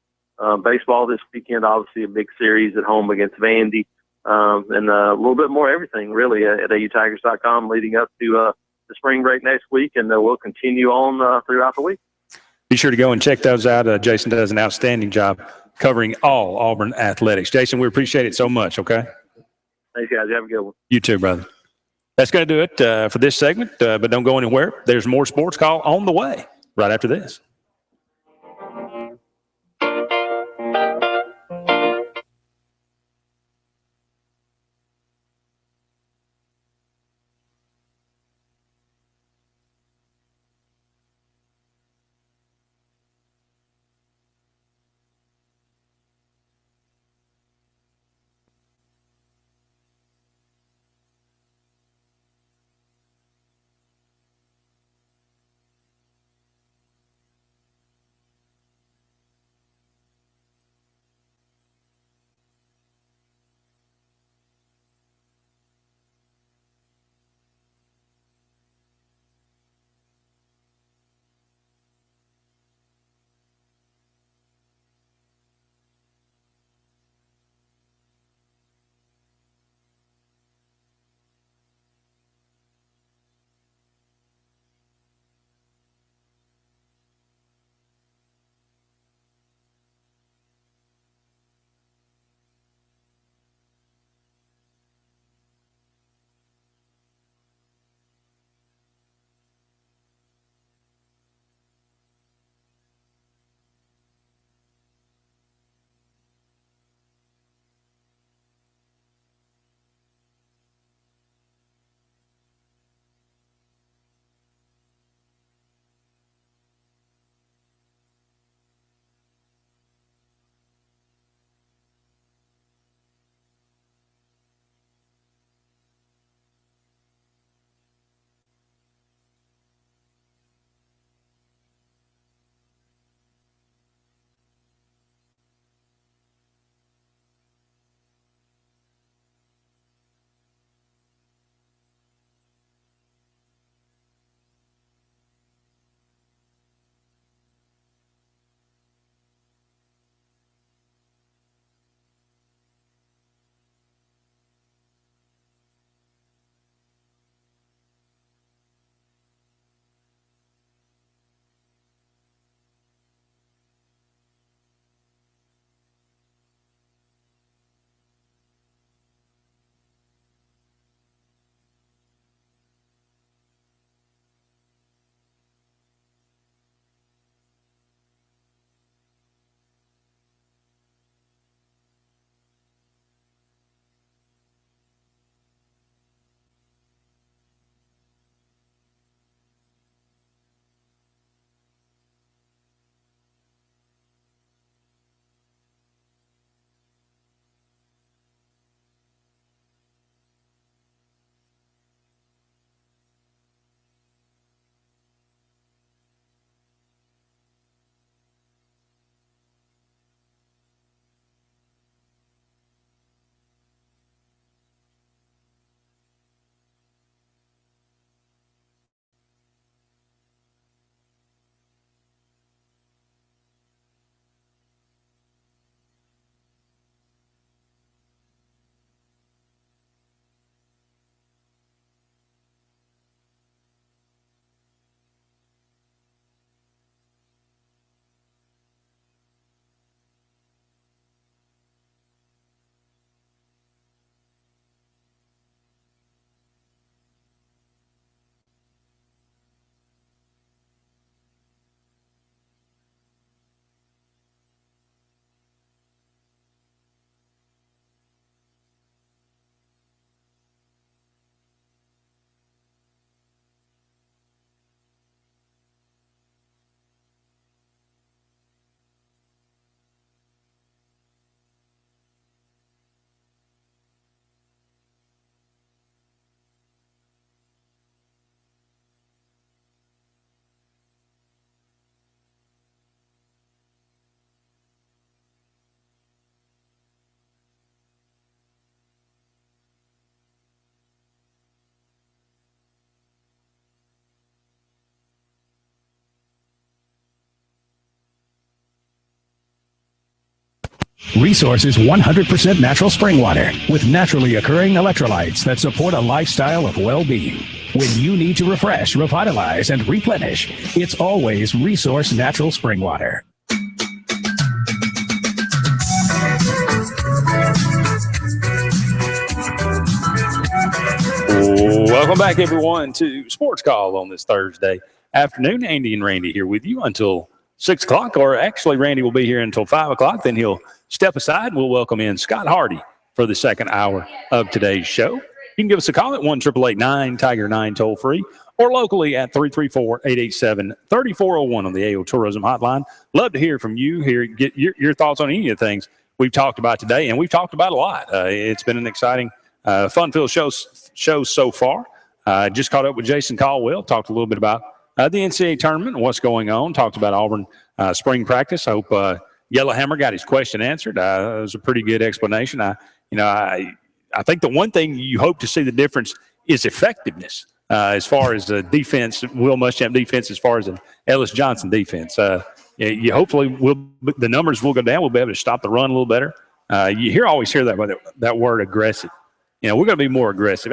Baseball this weekend, obviously a big series at home against Vandy, and a little bit more everything really at autigers.com leading up to the spring break next week, and we'll continue on throughout the week. Be sure to go and check those out. Jason does an outstanding job covering all Auburn athletics. Jason, we appreciate it so much, okay? Thanks, guys. You have a good one. You too, brother. That's going to do it for this segment, but don't go anywhere. There's more Sports Call on the way right after this. Resource is 100% natural spring water with naturally occurring electrolytes that support a lifestyle of well-being. When you need to refresh, revitalize, and replenish, it's always Resource Natural Spring Water. Welcome back, everyone, to Sports Call on this Thursday afternoon. Andy and Randy here with you until 6 o'clock, or actually Randy will be here until 5 o'clock. Then he'll step aside. We'll welcome in Scott Hardy for the second hour of today's show. You can give us a call at 1-888-9-TIGER-9 toll free, or locally at 334-887-3401 on the AO Tourism Hotline. Love to hear from you here. Get your thoughts on any of the things we've talked about today, and we've talked about a lot. It's been an exciting, fun-filled show so far. Just caught up with Jason Caldwell, talked a little bit about the NCAA tournament and what's going on, talked about Auburn spring practice. I hope Yellowhammer got his question answered. It was a pretty good explanation. I think the one thing you hope to see the difference is effectiveness as far as the defense, Will Muschamp defense, as far as an Ellis Johnson defense. You hopefully the numbers will go down. We'll be able to stop the run a little better. You always hear that word aggressive. We're going to be more aggressive.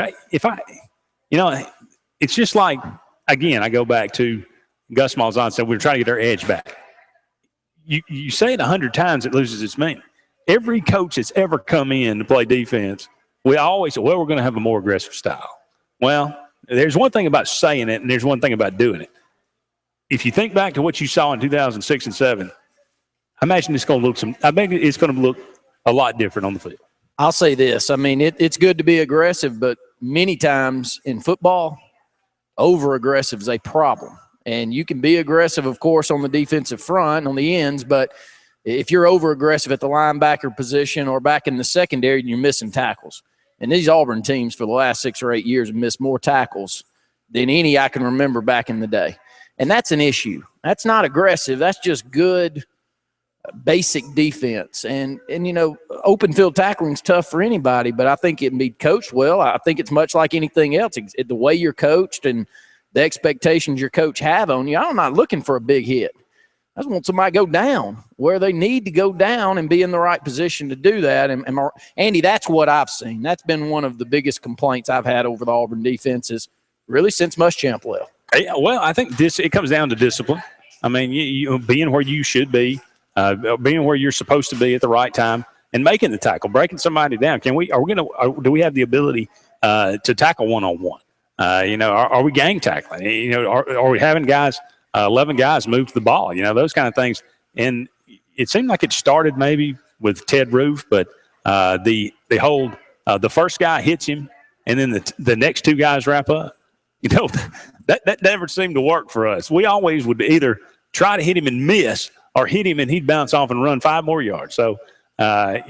It's just like, again, I go back to Gus Malzahn said we're trying to get our edge back. You say it 100 times, it loses its meaning. Every coach that's ever come in to play defense, we always say, well, we're going to have a more aggressive style. Well, there's one thing about saying it, and there's one thing about doing it. If you think back to what you saw in 2006 and 2007, I imagine it's going to look a lot different on the field. I'll say this. I mean, it's good to be aggressive, but many times in football, over-aggressive is a problem. And you can be aggressive, of course, on the defensive front, on the ends, but if you're over-aggressive at the linebacker position or back in the secondary, you're missing tackles. And these Auburn teams for the last 6 or 8 years have missed more tackles than any I can remember back in the day. And that's an issue. That's not aggressive. That's just good basic defense. And open field tackling is tough for anybody, but I think it can be coached well. I think it's much like anything else. The way you're coached and the expectations your coach have on you, I'm not looking for a big hit. I just want somebody to go down where they need to go down and be in the right position to do that. And Andy, that's what I've seen. That's been one of the biggest complaints I've had over the Auburn defenses really since Muschamp left. Well, I think it comes down to discipline. I mean, you being where you should be, being where you're supposed to be at the right time, and making the tackle, breaking somebody down. Do we have the ability to tackle one-on-one? Are we gang tackling? Are we having guys, 11 guys move to the ball? Those kind of things. And it seemed like it started maybe with Ted Roof, but the first guy hits him, and then the next two guys wrap up. That never seemed to work for us. We always would either try to hit him and miss, or hit him and he'd bounce off and run 5 more yards. So, you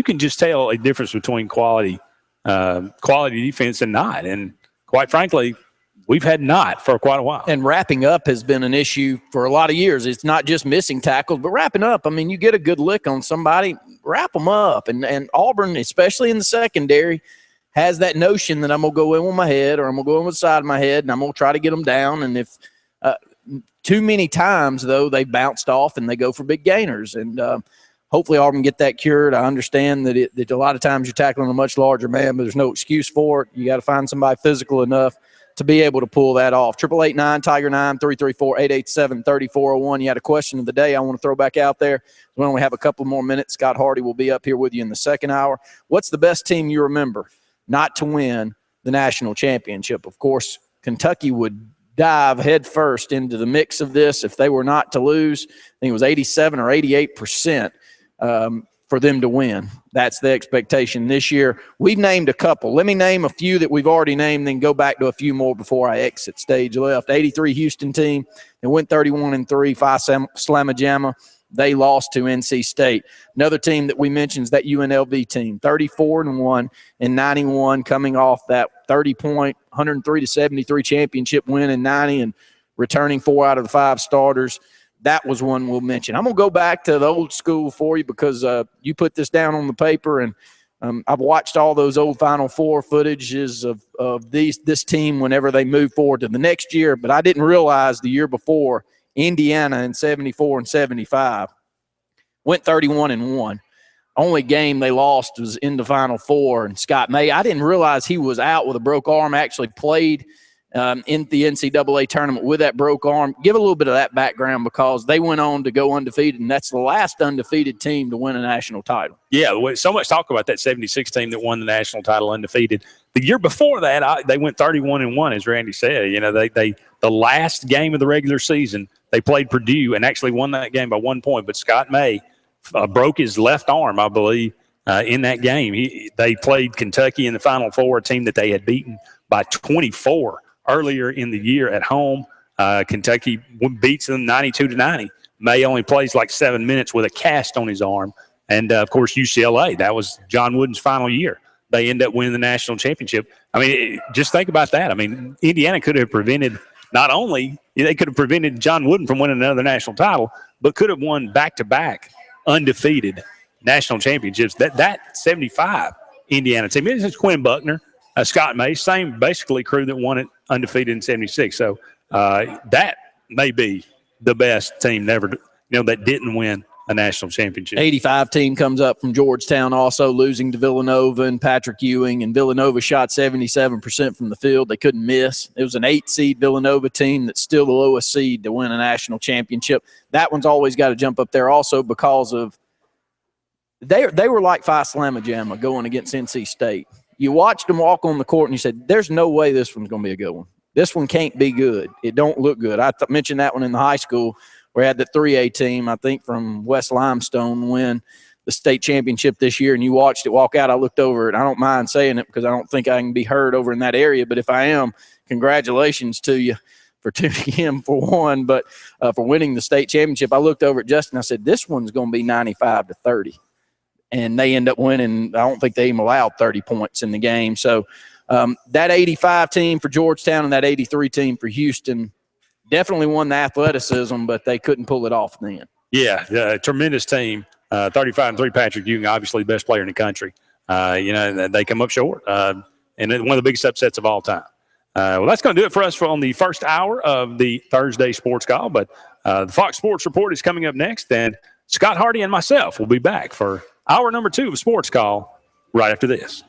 can just tell a difference between quality defense and not. And quite frankly, we've had not for quite a while. And wrapping up has been an issue for a lot of years. It's not just missing tackles, but wrapping up. I mean, you get a good lick on somebody, wrap them up. And Auburn, especially in the secondary, has that notion that I'm going to go in with my head, or I'm going to go in with the side of my head, and I'm going to try to get them down. And if too many times, though, they bounced off and they go for big gainers. And hopefully Auburn get that cured. I understand that a lot of times you're tackling a much larger man, but there's no excuse for it. You got to find somebody physical enough to be able to pull that off. 888-9-TIGER-9, 334-887-3401. You had a question of the day I want to throw back out there. We only have a couple more minutes. Scott Hardy will be up here with you in the second hour. What's the best team you remember not to win the national championship? Of course, Kentucky would dive headfirst into the mix of this if they were not to lose. I think it was 87 or 88% for them to win. That's the expectation this year. We've named a couple. Let me name a few that we've already named, then go back to a few more before I exit stage left. 83 Houston team. They went 31-3, Phi Slamma Jamma. They lost to NC State. Another team that we mentioned is that UNLV team, 34-1 in 91, coming off that 30-point, 103-73 championship win in 90 and returning 4 out of the 5 starters. That was one we'll mention. I'm going to go back to the old school for you because you put this down on the paper, and I've watched all those old Final Four footages of this team whenever they move forward to the next year, but I didn't realize the year before, Indiana in 74 and 75 went 31-1. Only game they lost was in the Final Four. And Scott May, I didn't realize he was out with a broke arm, actually played in the NCAA tournament with that broke arm. Give a little bit of that background because they went on to go undefeated, and that's the last undefeated team to win a national title. Yeah, so much talk about that 76 team that won the national title undefeated. The year before that, they went 31-1, as Randy said. You know, they the last game of the regular season, they played Purdue and actually won that game by 1 point. But Scott May broke his left arm, I believe, in that game. They played Kentucky in the Final Four, a team that they had beaten by 24 earlier in the year at home. Kentucky beats them 92-90. May only plays like 7 minutes with a cast on his arm. And, of course, UCLA, that was John Wooden's final year. They end up winning the national championship. I mean, just think about that. I mean, Indiana could have prevented not only – they could have prevented John Wooden from winning another national title, but could have won back-to-back undefeated national championships. That 75 Indiana team, this is Quinn Buckner, Scott May, same basically crew that won it undefeated in 76. So that may be the best team ever, that didn't win a national championship. 85 team comes up from Georgetown, also losing to Villanova and Patrick Ewing, and Villanova shot 77% from the field. They couldn't miss. It was an 8-seed Villanova team that's still the lowest seed to win a national championship. That one's always got to jump up there also because of they were like Phi Slamma Jamma going against NC State. You watched them walk on the court and you said, there's no way this one's going to be a good one. This one can't be good. It don't look good. I mentioned that one in the high school. We had the 3A team, I think, from West Limestone win the state championship this year, and you watched it walk out. I looked over it. I don't mind saying it because I don't think I can be heard over in that area, but if I am, congratulations to you for tuning in for one, but for winning the state championship. I looked over at Justin. I said, this one's going to be 95-30, and they end up winning. I don't think they even allowed 30 points in the game. So that 85 team for Georgetown and that 83 team for Houston definitely won the athleticism, but they couldn't pull it off then. Yeah, tremendous team. 35-3 Patrick Ewing, obviously the best player in the country. They come up short. And one of the biggest upsets of all time. Well, that's going to do it for us on the first hour of the Thursday Sports Call. But the Fox Sports Report is coming up next, and Scott Hardy and myself will be back for hour number 2 of Sports Call right after this.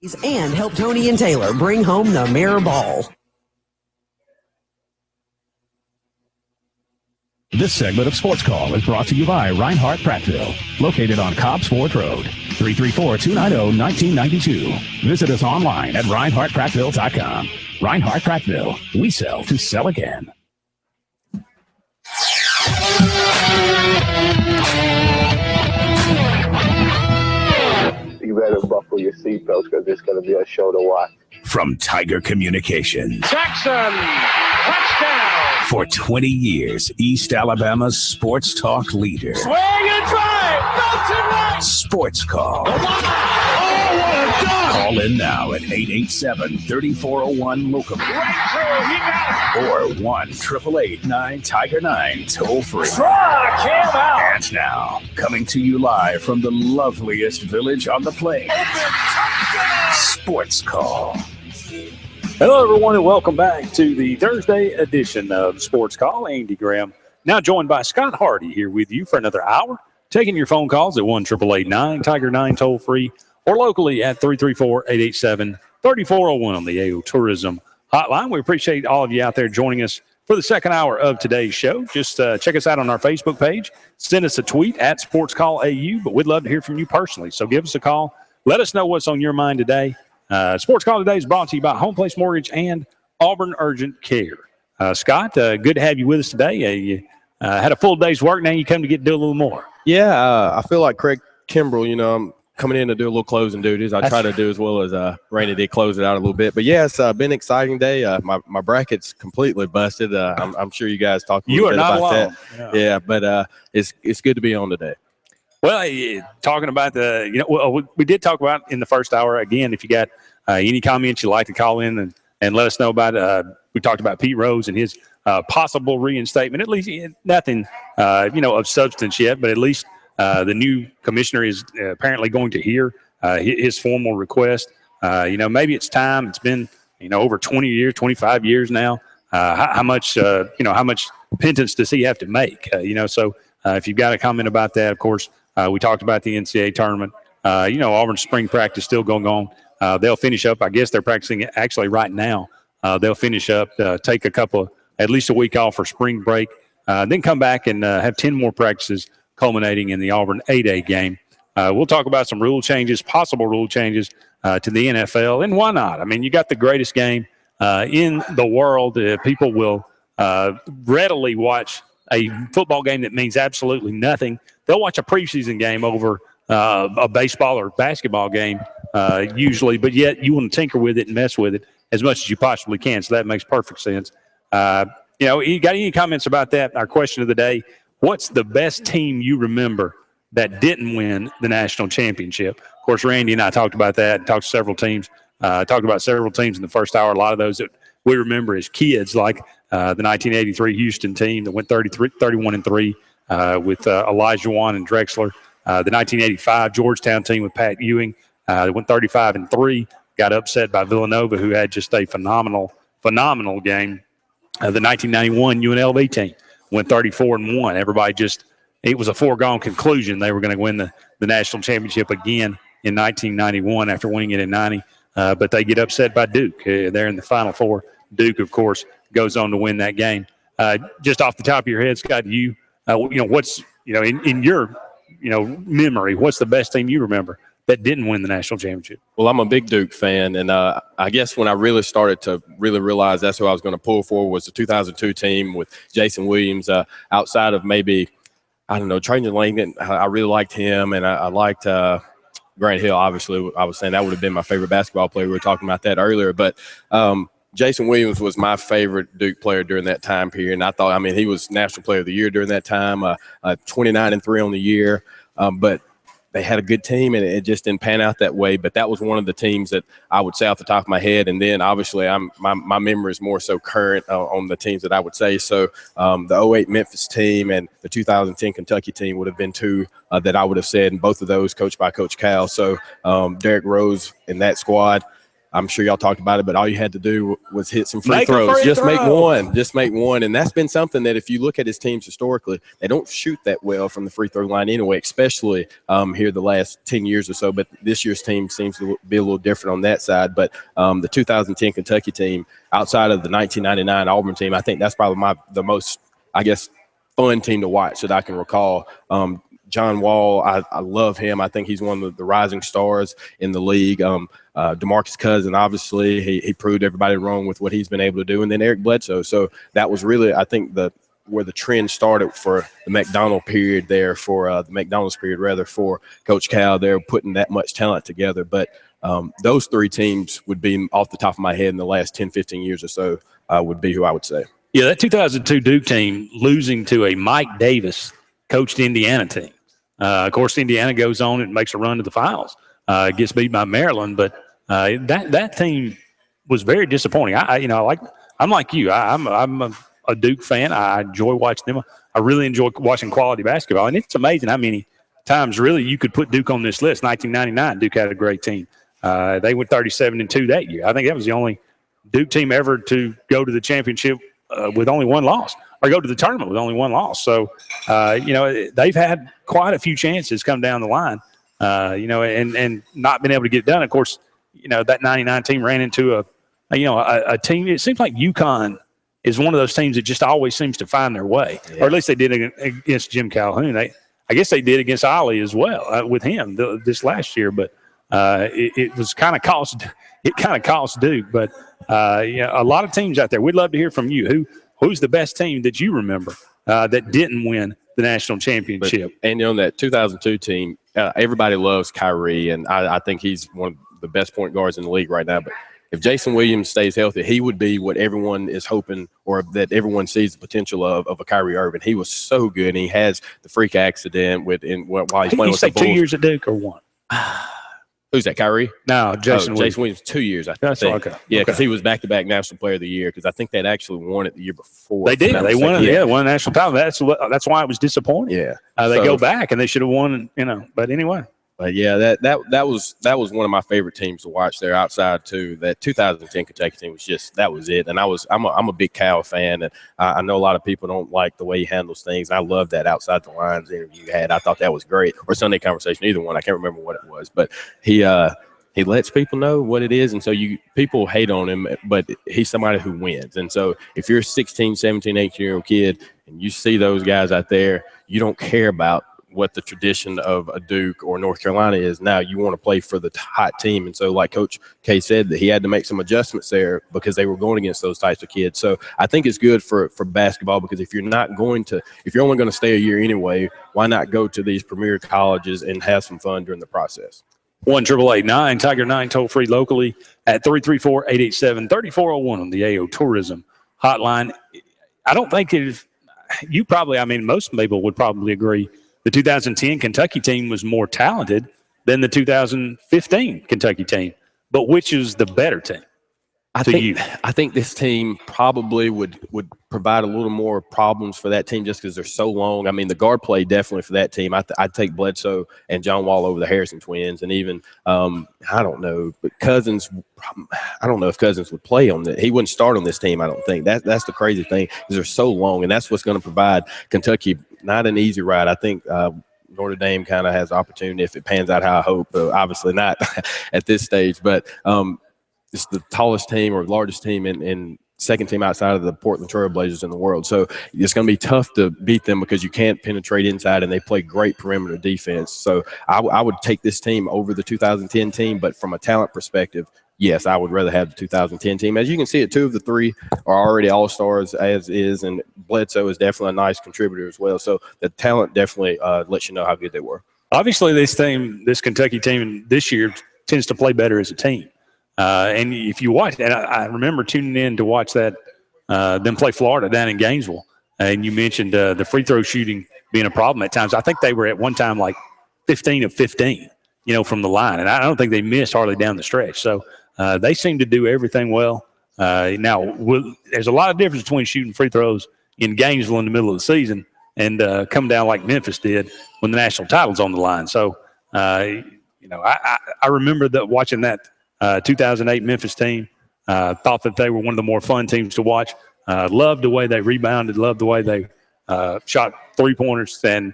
And help Tony and Taylor bring home the mirror ball. This segment of Sports Call is brought to you by Reinhardt Prattville, located on Cobbs Ford Road, 334-290-1992. Visit us online at ReinhardtPrattville.com. Reinhardt Prattville, we sell to sell again. You better buckle your seatbelts because it's going to be a show to watch. From Tiger Communications. Jackson, touchdown. For 20 years, East Alabama's sports talk leader. Swing and drive, Belton right. Sports Call. Oh, what a dunk. Call in now at 887-3401 Locum. Or 1-888-9-TIGER-9 toll free. Struck him out. And now, coming to you live from the loveliest village on the plains. Sports Call. Hello, everyone, and welcome back to the Thursday edition of Sports Call. Andy Graham, now joined by Scott Hardy here with you for another hour, taking your phone calls at 1-888-9-TIGER-9 toll free, or locally at 334-887-3401 on the AO Tourism Hotline. We appreciate all of you out there joining us for the second hour of today's show. Just check us out on our Facebook page. Send us a tweet at SportsCallAU, but we'd love to hear from you personally. So give us a call. Let us know what's on your mind today. Sports Call today is brought to you by Home Place Mortgage and Auburn Urgent Care. Scott, good to have you with us today. You had a full day's work. Now you come to get to do a little more. Yeah, I feel like Craig Kimbrell, I'm coming in to do a little closing duties. I try to do as well as Randy did, close it out a little bit. But, yeah, it's been an exciting day. My bracket's completely busted. I'm sure you guys talked a little bit about that. Yeah, but it's good to be on today. Well, talking about we did talk about in the first hour. Again, if you got any comments you'd like to call in and let us know about, we talked about Pete Rose and his possible reinstatement. At least nothing, of substance yet, but at least the new commissioner is apparently going to hear his formal request. Maybe it's time. It's been, over 20 years, 25 years now. How much penance does he have to make? So if you've got a comment about that, of course, we talked about the NCAA tournament. Auburn's spring practice still going on. They'll finish up. I guess they're practicing actually right now. They'll finish up, take at least a week off for spring break, then come back and have 10 more practices culminating in the Auburn 8A game. We'll talk about some possible rule changes to the NFL, and why not? I mean, you got the greatest game in the world. People will readily watch a football game that means absolutely nothing. They'll watch a preseason game over a baseball or basketball game usually, but yet you want to tinker with it and mess with it as much as you possibly can. So that makes perfect sense. You got any comments about that? Our question of the day: what's the best team you remember that didn't win the national championship? Of course, Randy and I talked about that. Talked to several teams. Talked about several teams in the first hour. A lot of those that we remember as kids, like the 1983 Houston team that went 31-3 with Elijah Wan and Drexler. The 1985 Georgetown team with Pat Ewing that went 35-3, got upset by Villanova, who had just a phenomenal game. The 1991 UNLV team went 34-1. Everybody it was a foregone conclusion they were going to win the national championship again in 1991 after winning it in 90. But they get upset by Duke. They're in the Final Four. Duke, of course, goes on to win that game. Just off the top of your head, Scott, what's in your memory, what's the best team you remember that didn't win the national championship? Well, I'm a big Duke fan, and I guess when I really started to really realize that's who I was going to pull for was the 2002 team with Jason Williams. Outside of maybe, I don't know, Trajan Langdon, I really liked him, and I liked Grant Hill. Obviously, I was saying that would have been my favorite basketball player. We were talking about that earlier, but Jason Williams was my favorite Duke player during that time period, and I thought, he was National Player of the Year during that time, 29-3 on the year, but they had a good team, and it just didn't pan out that way. But that was one of the teams that I would say off the top of my head. And then, obviously, my memory is more so current on the teams that I would say. So the 08 Memphis team and the 2010 Kentucky team would have been two that I would have said, and both of those coached by Coach Cal. So Derrick Rose in that squad. I'm sure y'all talked about it, but all you had to do was hit some free Make a throws. free Just throw. make one. And that's been something that if you look at his teams historically, they don't shoot that well from the free throw line anyway, especially here the last 10 years or so. But this year's team seems to be a little different on that side. But the 2010 Kentucky team, outside of the 1999 Auburn team, I think that's probably the most, I guess, fun team to watch that I can recall. John Wall, I love him. I think he's one of the rising stars in the league. DeMarcus Cousins, obviously, he proved everybody wrong with what he's been able to do. And then Eric Bledsoe. So that was really, I think, where the trend started for the McDonald's period for Coach Cal. They're putting that much talent together. But those three teams would be, off the top of my head, in the last 10, 15 years or so, would be who I would say. Yeah, that 2002 Duke team losing to a Mike Davis coached Indiana team. Of course, Indiana goes on and makes a run to the finals. Gets beat by Maryland, but that team was very disappointing. I'm like you. I'm a Duke fan. I enjoy watching them. I really enjoy watching quality basketball, and it's amazing how many times really you could put Duke on this list. 1999, Duke had a great team. They went 37-2 that year. I think that was the only Duke team ever to go to the championship with only one loss, or go to the tournament with only one loss. So, they've had quite a few chances come down the line, and not been able to get it done. Of course, that 99 team ran into a team. It seems like UConn is one of those teams that just always seems to find their way, or at least they did against Jim Calhoun. I guess they did against Ollie as well with him this last year, but it was kind of cost Duke. But a lot of teams out there. We'd love to hear from you. Who's the best team that you remember that didn't win the national championship? And on that 2002 team, everybody loves Kyrie, and I think he's one of the best point guards in the league right now. But if Jason Williams stays healthy, he would be what everyone is hoping, or that everyone sees the potential of a Kyrie Irving. He was so good, and he has the freak accident while he's playing with the Bulls. 2 years at Duke or one? Who's that, Kyrie? No, Jason Williams. Jason Williams, 2 years, I think. That's okay. Yeah, because he was back-to-back National Player of the Year, because I think they'd actually won it the year before. They did. They won it. Yeah, won a national title. That's why it was disappointing. Yeah. They go back, and they should have won, But anyway. But yeah, that was one of my favorite teams to watch there. Outside too, that 2010 Kentucky team that was it. And I'm a big Cal fan, and I know a lot of people don't like the way he handles things. And I love that outside the lines interview you had. I thought that was great. Or Sunday Conversation, either one. I can't remember what it was, but he lets people know what it is. And so people hate on him, but he's somebody who wins. And so if you're a 16, 17, 18-year-old kid and you see those guys out there, you don't care about what the tradition of a Duke or North Carolina is. Now you want to play for the hot team. And so like Coach K said, that he had to make some adjustments there because they were going against those types of kids. So I think it's good for basketball, because if you're only going to stay a year anyway, why not go to these premier colleges and have some fun during the process? 1-888-9 Tiger 9 toll free locally at 334-887-3401 on the AO Tourism hotline. I don't think most people would probably agree the 2010 Kentucky team was more talented than the 2015 Kentucky team. But which is the better team? I think this team probably would provide a little more problems for that team just because they're so long. I mean, the guard play definitely for that team. I'd take Bledsoe and John Wall over the Harrison twins, and even I don't know, but Cousins. I don't know if Cousins would play on that. He wouldn't start on this team. I don't think that's the crazy thing, because they're so long, and that's what's going to provide Kentucky not an easy ride. I think Notre Dame kind of has opportunity if it pans out how I hope. Obviously not at this stage, but. It's the tallest team or largest team in second team outside of the Portland Trail Blazers in the world. So it's going to be tough to beat them because you can't penetrate inside, and they play great perimeter defense. So I would take this team over the 2010 team, but from a talent perspective, yes, I would rather have the 2010 team. As you can see, 2 of the 3 are already all-stars as is, and Bledsoe is definitely a nice contributor as well. So the talent definitely lets you know how good they were. Obviously, this Kentucky team this year tends to play better as a team. And if you watch, and I remember tuning in to watch that them play Florida down in Gainesville, and you mentioned the free throw shooting being a problem at times. I think they were at one time like 15 of 15, from the line, and I don't think they missed hardly down the stretch. So they seem to do everything well. Now, there's a lot of difference between shooting free throws in Gainesville in the middle of the season and come down like Memphis did when the national title's on the line. So, I remember watching that 2008 Memphis team. Thought that they were one of the more fun teams to watch. Loved the way they rebounded. Loved the way they shot 3-pointers. And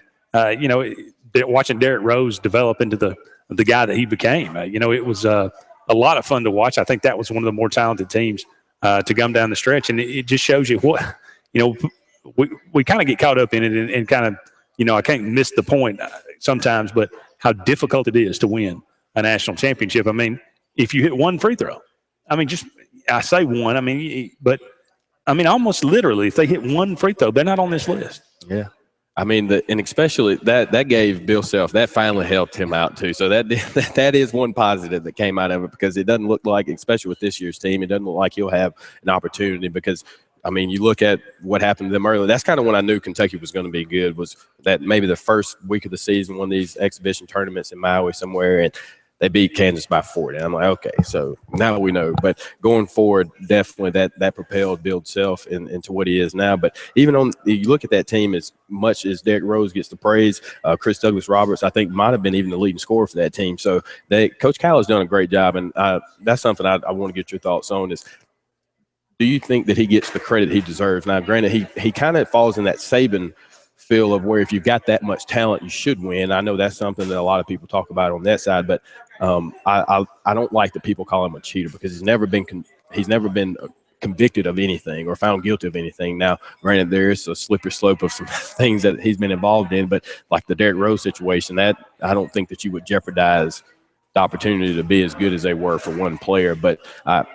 watching Derrick Rose develop into the guy that he became. It was a lot of fun to watch. I think that was one of the more talented teams to come down the stretch, and it just shows you what we kind of get caught up in it and kind of I can't miss the point sometimes, but how difficult it is to win a national championship. I mean, if you hit one free throw, I say one, but almost literally, if they hit one free throw, they're not on this list. Yeah. And especially that gave Bill Self, that finally helped him out too. So that is one positive that came out of it, because it doesn't look like, especially with this year's team, it doesn't look like he'll have an opportunity, because you look at what happened to them earlier. That's kind of when I knew Kentucky was going to be good, was that maybe the first week of the season, one of these exhibition tournaments in Maui somewhere, and they beat Kansas by 40. I'm like, okay, so now we know. But going forward, definitely that propelled Bill Self into what he is now. But even you look at that team, as much as Derrick Rose gets the praise, Chris Douglas-Roberts, I think, might have been even the leading scorer for that team. So Coach Cal has done a great job, and that's something I want to get your thoughts on is, do you think that he gets the credit he deserves? Now, granted, he kind of falls in that Saban feel of where if you've got that much talent, you should win. I know that's something that a lot of people talk about on that side, but I don't like that people call him a cheater, because he's never been convicted of anything or found guilty of anything. Now, granted, there is a slippery slope of some things that he's been involved in, but like the Derrick Rose situation, that I don't think that you would jeopardize the opportunity to be as good as they were for one player. But I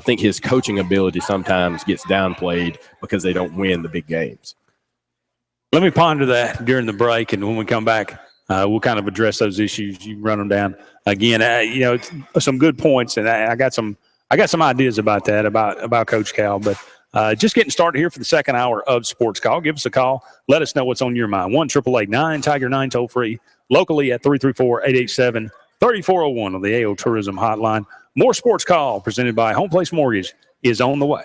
think his coaching ability sometimes gets downplayed because they don't win the big games. Let me ponder that during the break, and when we come back, we'll kind of address those issues. You can run them down again. Some good points, and I got some ideas about that about Coach Cal. But just getting started here for the second hour of Sports Call. Give us a call. Let us know what's on your mind. 1-888-9-TIGER-9 toll free. Locally at 334-887-3401 on the AO Tourism Hotline. More Sports Call presented by Home Place Mortgage is on the way.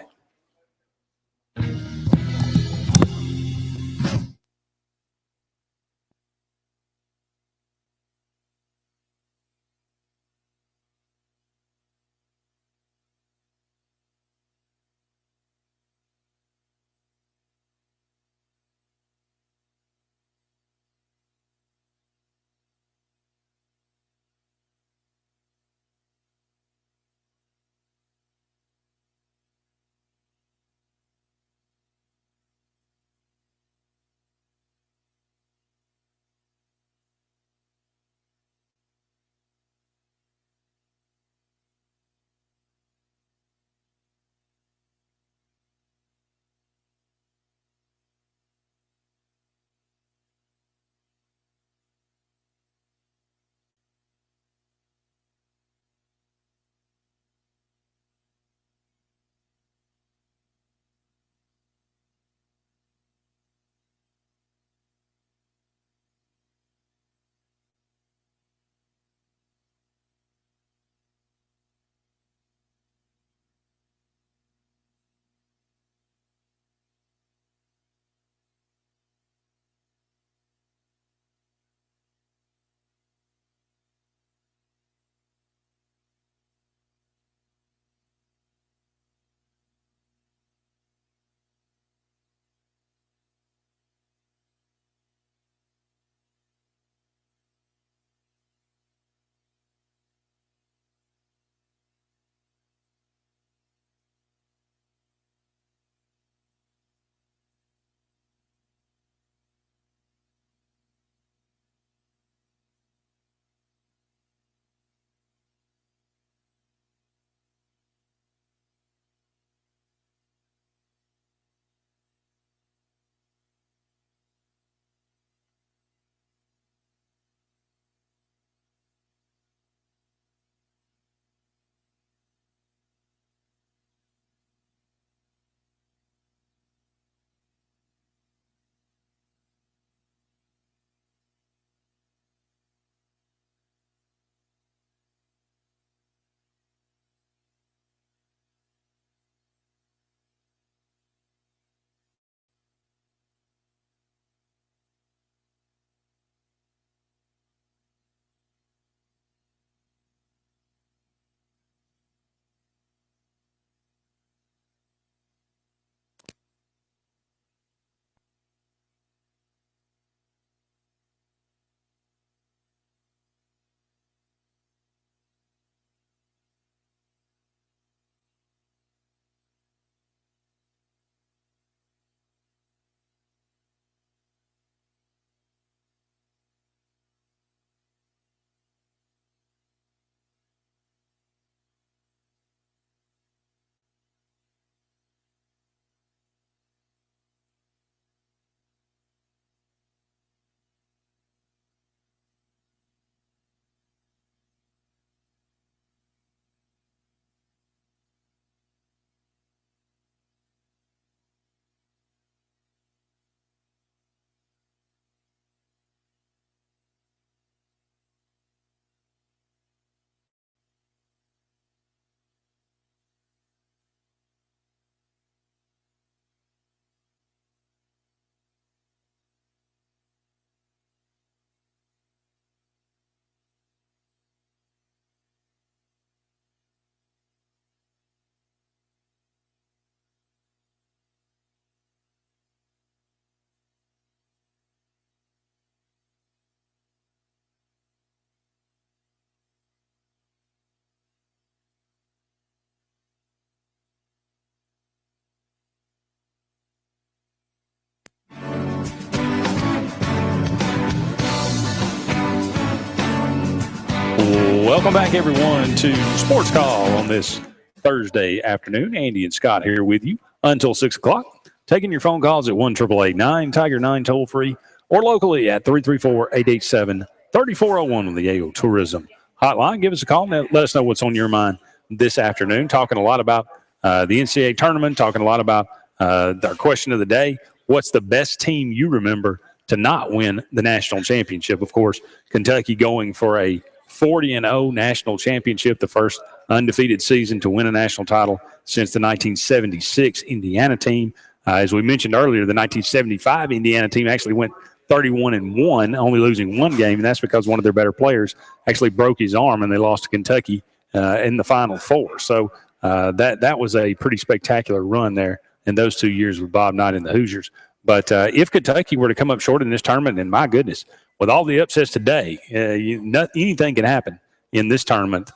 Welcome back, everyone, to Sports Call on this Thursday afternoon. Andy and Scott here with you until 6 o'clock. Taking your phone calls at 1-888-9-TIGER-9 toll-free or locally at 334-887-3401 on the AO Tourism Hotline. Give us a call and let us know what's on your mind this afternoon. Talking a lot about the NCAA tournament, talking a lot about our question of the day. What's the best team you remember to not win the national championship? Of course, Kentucky going for a 40-0 national championship, the first undefeated season to win a national title since the 1976 Indiana team. As we mentioned earlier, the 1975 Indiana team actually went 31-1, only losing one game, and that's because one of their better players actually broke his arm, and they lost to Kentucky in the Final Four. So that was a pretty spectacular run there in those 2 years with Bob Knight and the Hoosiers. But if Kentucky were to come up short in this tournament, and my goodness, with all the upsets today, anything can happen in this tournament.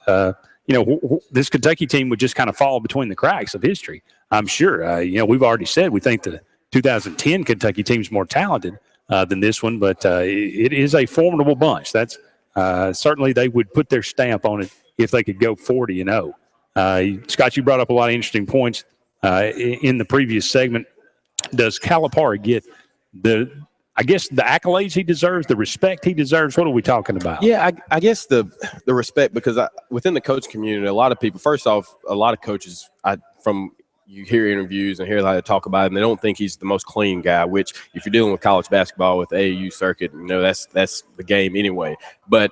This Kentucky team would just kind of fall between the cracks of history, I'm sure. We've already said we think the 2010 Kentucky team's more talented than this one, but it is a formidable bunch. That's certainly they would put their stamp on it if they could go 40-0. Scott, you brought up a lot of interesting points in the previous segment. Does Calipari get the accolades he deserves, the respect he deserves? What are we talking about? Yeah, I guess the respect, because within the coach community, a lot of people, first off, a lot of coaches, you hear interviews and hear how they talk about him, they don't think he's the most clean guy, which if you're dealing with college basketball with the AAU circuit, that's the game anyway. But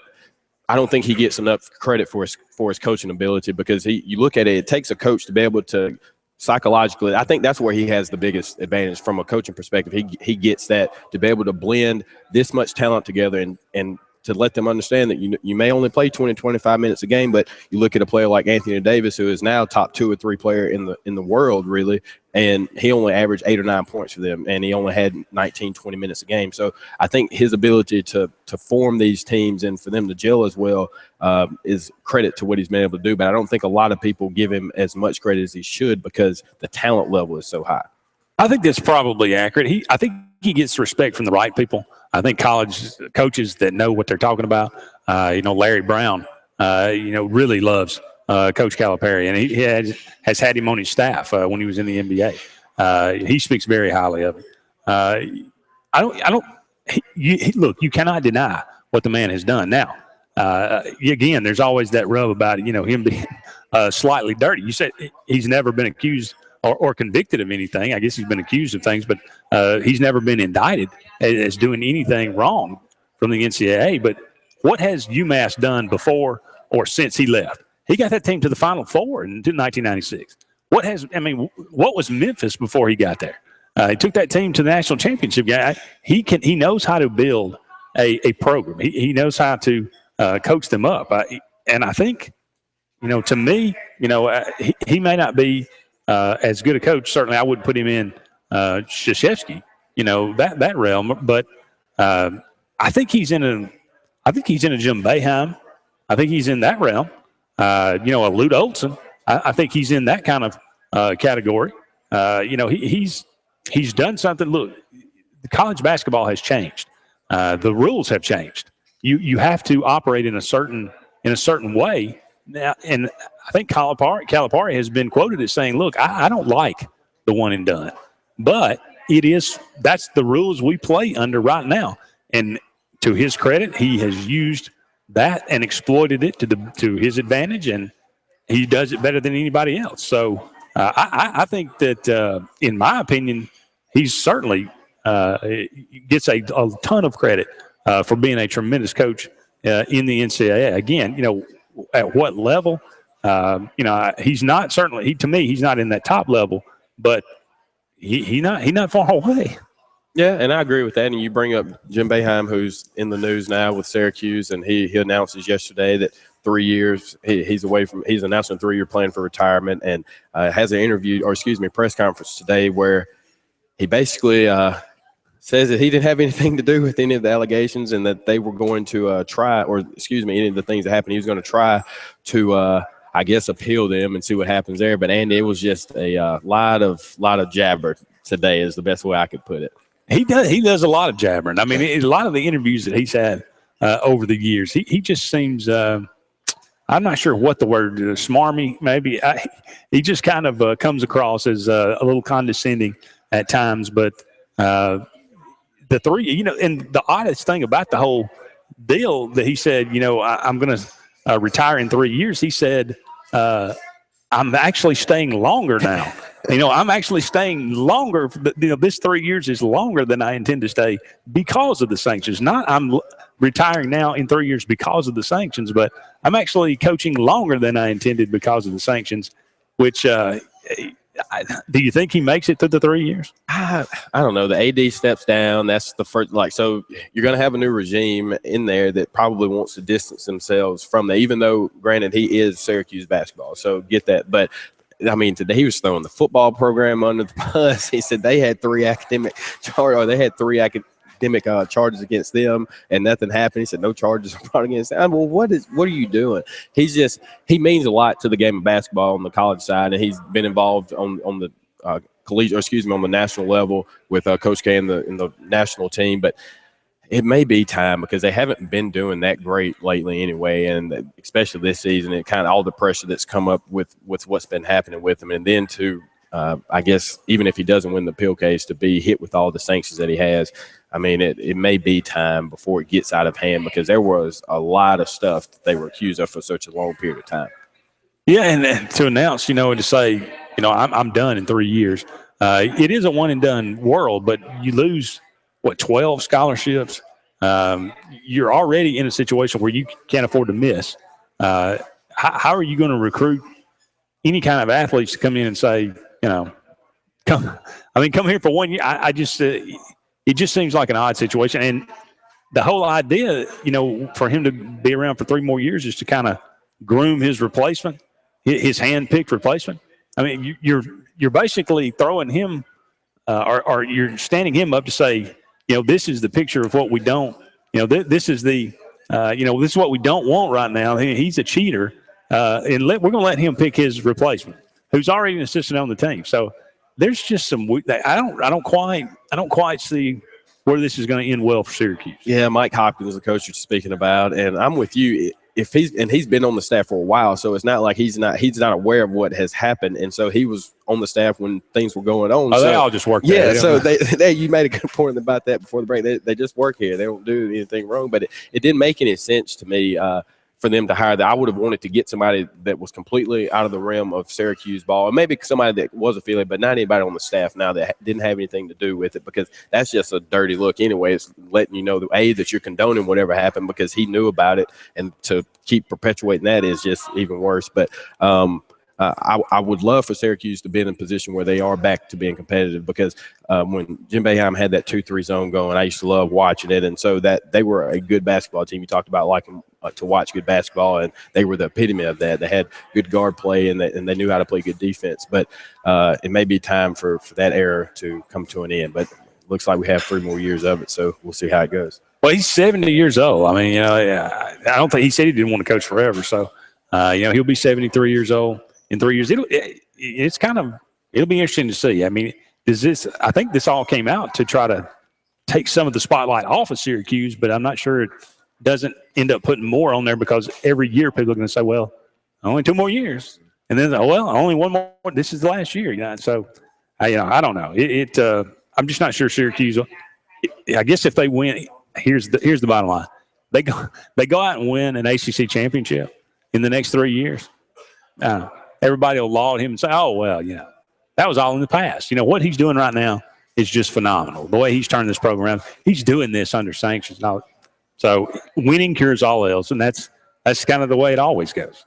I don't think he gets enough credit for his coaching ability, because you look at it, it takes a coach to be able to psychologically, I think that's where he has the biggest advantage from a coaching perspective. He gets that, to be able to blend this much talent together and to let them understand that you may only play 20, 25 minutes a game, but you look at a player like Anthony Davis, who is now top 2 or 3 player in the world, really, and he only averaged 8 or 9 points for them, and he only had 19, 20 minutes a game. So I think his ability to form these teams and for them to gel as well is credit to what he's been able to do. But I don't think a lot of people give him as much credit as he should, because the talent level is so high. I think that's probably accurate. I think he gets respect from the right people. I think college coaches that know what they're talking about, Larry Brown, really loves Coach Calipari, and he has had him on his staff when he was in the NBA. He speaks very highly of him. Look, you cannot deny what the man has done. Now, again, there's always that rub about him being slightly dirty. You said he's never been accused or convicted of anything. I guess he's been accused of things, but he's never been indicted as doing anything wrong from the NCAA. But what has UMass done before or since he left? He got that team to the Final Four in 1996. What was Memphis before he got there? He took that team to the national championship game. He knows how to build a program. He knows how to coach them up. And I think, to me, he may not be as good a coach. Certainly, I wouldn't put him in Krzyzewski, that realm. But I think he's in a Jim Boeheim. I think he's in that realm. A Lute Olson. I think he's in that kind of category. He's done something. Look, the college basketball has changed. The rules have changed. You have to operate in a certain way now, and I think Calipari has been quoted as saying, "Look, I don't like the one and done, but that's the rules we play under right now." And to his credit, he has used that and exploited it to his advantage, and he does it better than anybody else. So I think that, in my opinion, he certainly gets a ton of credit for being a tremendous coach in the NCAA. Again, at what level? He's not certainly. To me, he's not in that top level, but he's not far away. Yeah, and I agree with that. And you bring up Jim Boeheim, who's in the news now with Syracuse, and he announces yesterday that 3 years he's announcing a 3-year plan for retirement, and has an press conference today where he basically says that he didn't have anything to do with any of the allegations, and that they were going to any of the things that happened, he was going to try to appeal them and see what happens there. But Andy, it was just a lot of jabber today, is the best way I could put it. He does a lot of jabbering. I mean, a lot of the interviews that he's had over the years, he just seems I'm not sure what the word is, smarmy, maybe. He just kind of comes across as a little condescending at times. But the three, and the oddest thing about the whole deal that he said, I'm going to retire in 3 years. He said, I'm actually staying longer now. I'm actually staying longer. This 3 years is longer than I intend to stay because of the sanctions. Not I'm retiring now in 3 years because of the sanctions, but I'm actually coaching longer than I intended because of the sanctions, which do you think he makes it through the 3 years? I don't know. The AD steps down. That's the first, so you're going to have a new regime in there that probably wants to distance themselves from that, even though, granted, he is Syracuse basketball. So get that. But I mean, today he was throwing the football program under the bus. He said they had three academic charges against them, and nothing happened. He said no charges are brought against them. Well, what are you doing? He means a lot to the game of basketball on the college side, and he's been involved on the on the national level with Coach K in the national team. But it may be time because they haven't been doing that great lately anyway, and especially this season, it kind of all the pressure that's come up with what's been happening with him, and then to I guess even if he doesn't win the appeal case, to be hit with all the sanctions that he has. I mean, it may be time before it gets out of hand because there was a lot of stuff that they were accused of for such a long period of time. Yeah, and to announce, and to say, I'm done in 3 years. It is a one-and-done world, but you lose, 12 scholarships? You're already in a situation where you can't afford to miss. How are you going to recruit any kind of athletes to come in and say, come here for 1 year? I just it just seems like an odd situation. And the whole idea, for him to be around for 3 more years is to kind of groom his replacement, his hand-picked replacement. I mean, you're basically throwing him or you're standing him up to say, this is the picture of what we don't, this is the, this is what we don't want right now. He's a cheater. And we're going to let him pick his replacement, who's already an assistant on the team. So there's just some, I don't quite see where this is going to end well for Syracuse. Yeah, Mike Hopkins is the coach you're speaking about, and I'm with you. He's been on the staff for a while, so it's not like he's not aware of what has happened, and so he was on the staff when things were going on. Oh, so, they all just work there. Yeah, so they you made a good point about that before the break. They just work here. They don't do anything wrong, but it didn't make any sense to me for them to hire that. I would have wanted to get somebody that was completely out of the realm of Syracuse ball, and maybe somebody that was affiliated, but not anybody on the staff now that didn't have anything to do with it, because that's just a dirty look anyway. It's letting you know that you're condoning whatever happened because he knew about it, and to keep perpetuating that is just even worse. But I would love for Syracuse to be in a position where they are back to being competitive, because when Jim Boeheim had that 2-3 zone going, I used to love watching it, and so that they were a good basketball team. You talked about liking to watch good basketball, and they were the epitome of that. They had good guard play, and they knew how to play good defense. But it may be time for that era to come to an end. But it looks like we have 3 more years of it, so we'll see how it goes. Well, he's 70 years old. I mean, I don't think he said he didn't want to coach forever. So, he'll be 73 years old in 3 years. It'll be interesting to see. I mean, I think this all came out to try to take some of the spotlight off of Syracuse, but I'm not sure it doesn't end up putting more on there, because every year people are going to say, well, only 2 more years. And then, only 1 more. This is the last year. So, I don't know. I'm just not sure Syracuse. I guess if they win, here's the bottom line. They go out and win an ACC championship in the next 3 years. Everybody will laud him and say, oh, well, that was all in the past. What he's doing right now is just phenomenal. The way he's turning this program, he's doing this under sanctions. So winning cures all else, and that's kind of the way it always goes.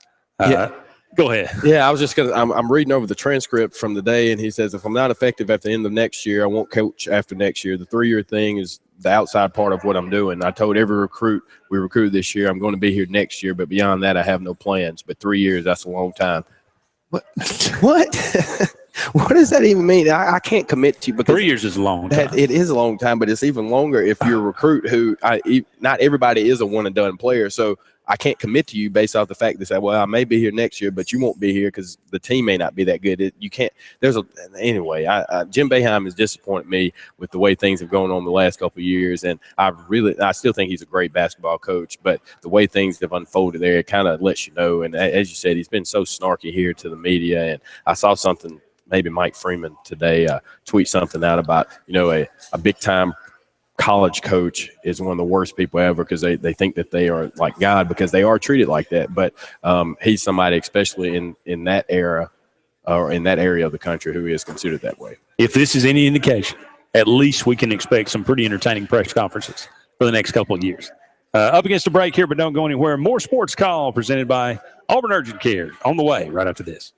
Go ahead. Yeah, I was just going to – I'm reading over the transcript from the day, and he says, if I'm not effective at the end of next year, I won't coach after next year. The 3-year thing is the outside part of what I'm doing. I told every recruit we recruited this year, I'm going to be here next year, but beyond that, I have no plans. But 3 years, that's a long time. What? What does that even mean? I can't commit to you, because 3 years is a long time. It is a long time, but it's even longer if you're a recruit who not everybody is a one and done player. So I can't commit to you based off the fact that, well, I may be here next year, but you won't be here because the team may not be that good. You can't. Anyway. Jim Boeheim has disappointed me with the way things have gone on the last couple of years, and I still think he's a great basketball coach, but the way things have unfolded there, it kind of lets you know. And as you said, he's been so snarky here to the media, and I saw something. Maybe Mike Freeman today tweet something out about, a big time college coach is one of the worst people ever because they think that they are like God because they are treated like that. But he's somebody, especially in that era or in that area of the country, who is considered that way. If this is any indication, at least we can expect some pretty entertaining press conferences for the next couple of years. Up against a break here, but don't go anywhere. More Sports Call presented by Auburn Urgent Care on the way right after this.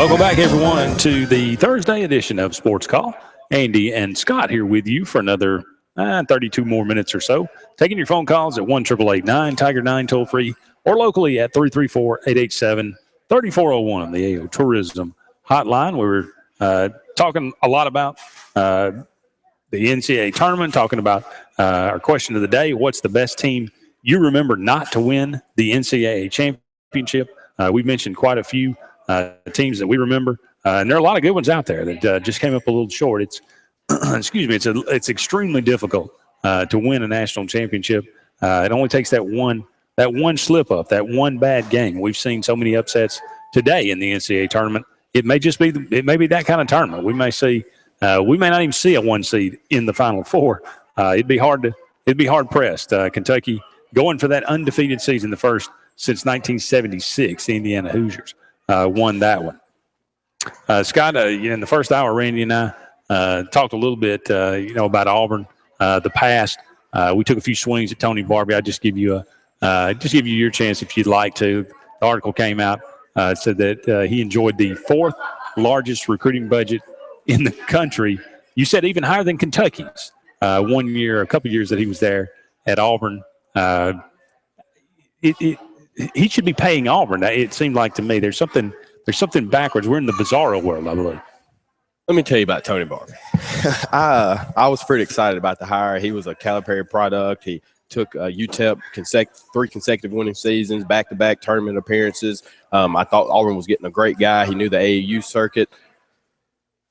Welcome back, everyone, to the Thursday edition of Sports Call. Andy and Scott here with you for another 32 more minutes or so. Taking your phone calls at 1-888-9-TIGER-9 toll free or locally at 334-887-3401 on the AO Tourism Hotline. We were talking a lot about the NCAA tournament, talking about our question of the day: what's the best team you remember not to win the NCAA championship? We've mentioned quite a few teams that we remember, and there are a lot of good ones out there that just came up a little short. It's excuse me, it's extremely difficult to win a national championship. It only takes that one slip up, that one bad game. We've seen so many upsets today in the NCAA tournament. It may just be that kind of tournament. We may see we may not even see a 1 seed in the Final Four. It'd be hard pressed. Kentucky going for that undefeated season, the first since 1976. The Indiana Hoosiers won that one. Scott, in the first hour, Randy and I talked a little bit, about Auburn, the past. We took a few swings at Tony Barbie. I just give you your chance if you'd like to. The article came out, said that he enjoyed the 4th largest recruiting budget in the country. You said even higher than Kentucky's. A couple years that he was there at Auburn. He should be paying Auburn. It seemed like to me there's something backwards. We're in the bizarro world, I believe. Let me tell you about Tony Barbie. I was pretty excited about the hire. He was a Calipari product. He took UTEP 3 consecutive winning seasons, back-to-back tournament appearances. I thought Auburn was getting a great guy. He knew the AAU circuit.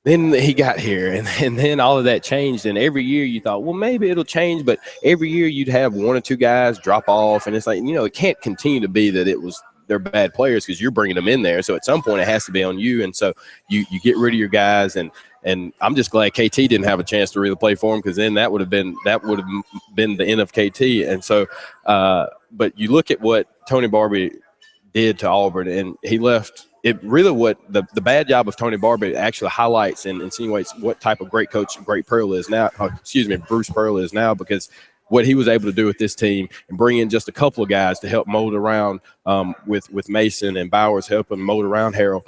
Then he got here, and then all of that changed. And every year you thought, well, maybe it'll change. But every year you'd have 1 or 2 guys drop off. And it's like, it can't continue to be that they're bad players because you're bringing them in there. So at some point it has to be on you. And so you get rid of your guys. And I'm just glad KT didn't have a chance to really play for him, because then that would have been the end of KT. And so, but you look at what Tony Barbie did to Auburn, and he left. It really what the bad job of Tony Barbie actually highlights and insinuates what type of great coach Bruce Pearl is now, because what he was able to do with this team and bring in just a couple of guys to help mold around with Mason and Bowers helping mold around Harold.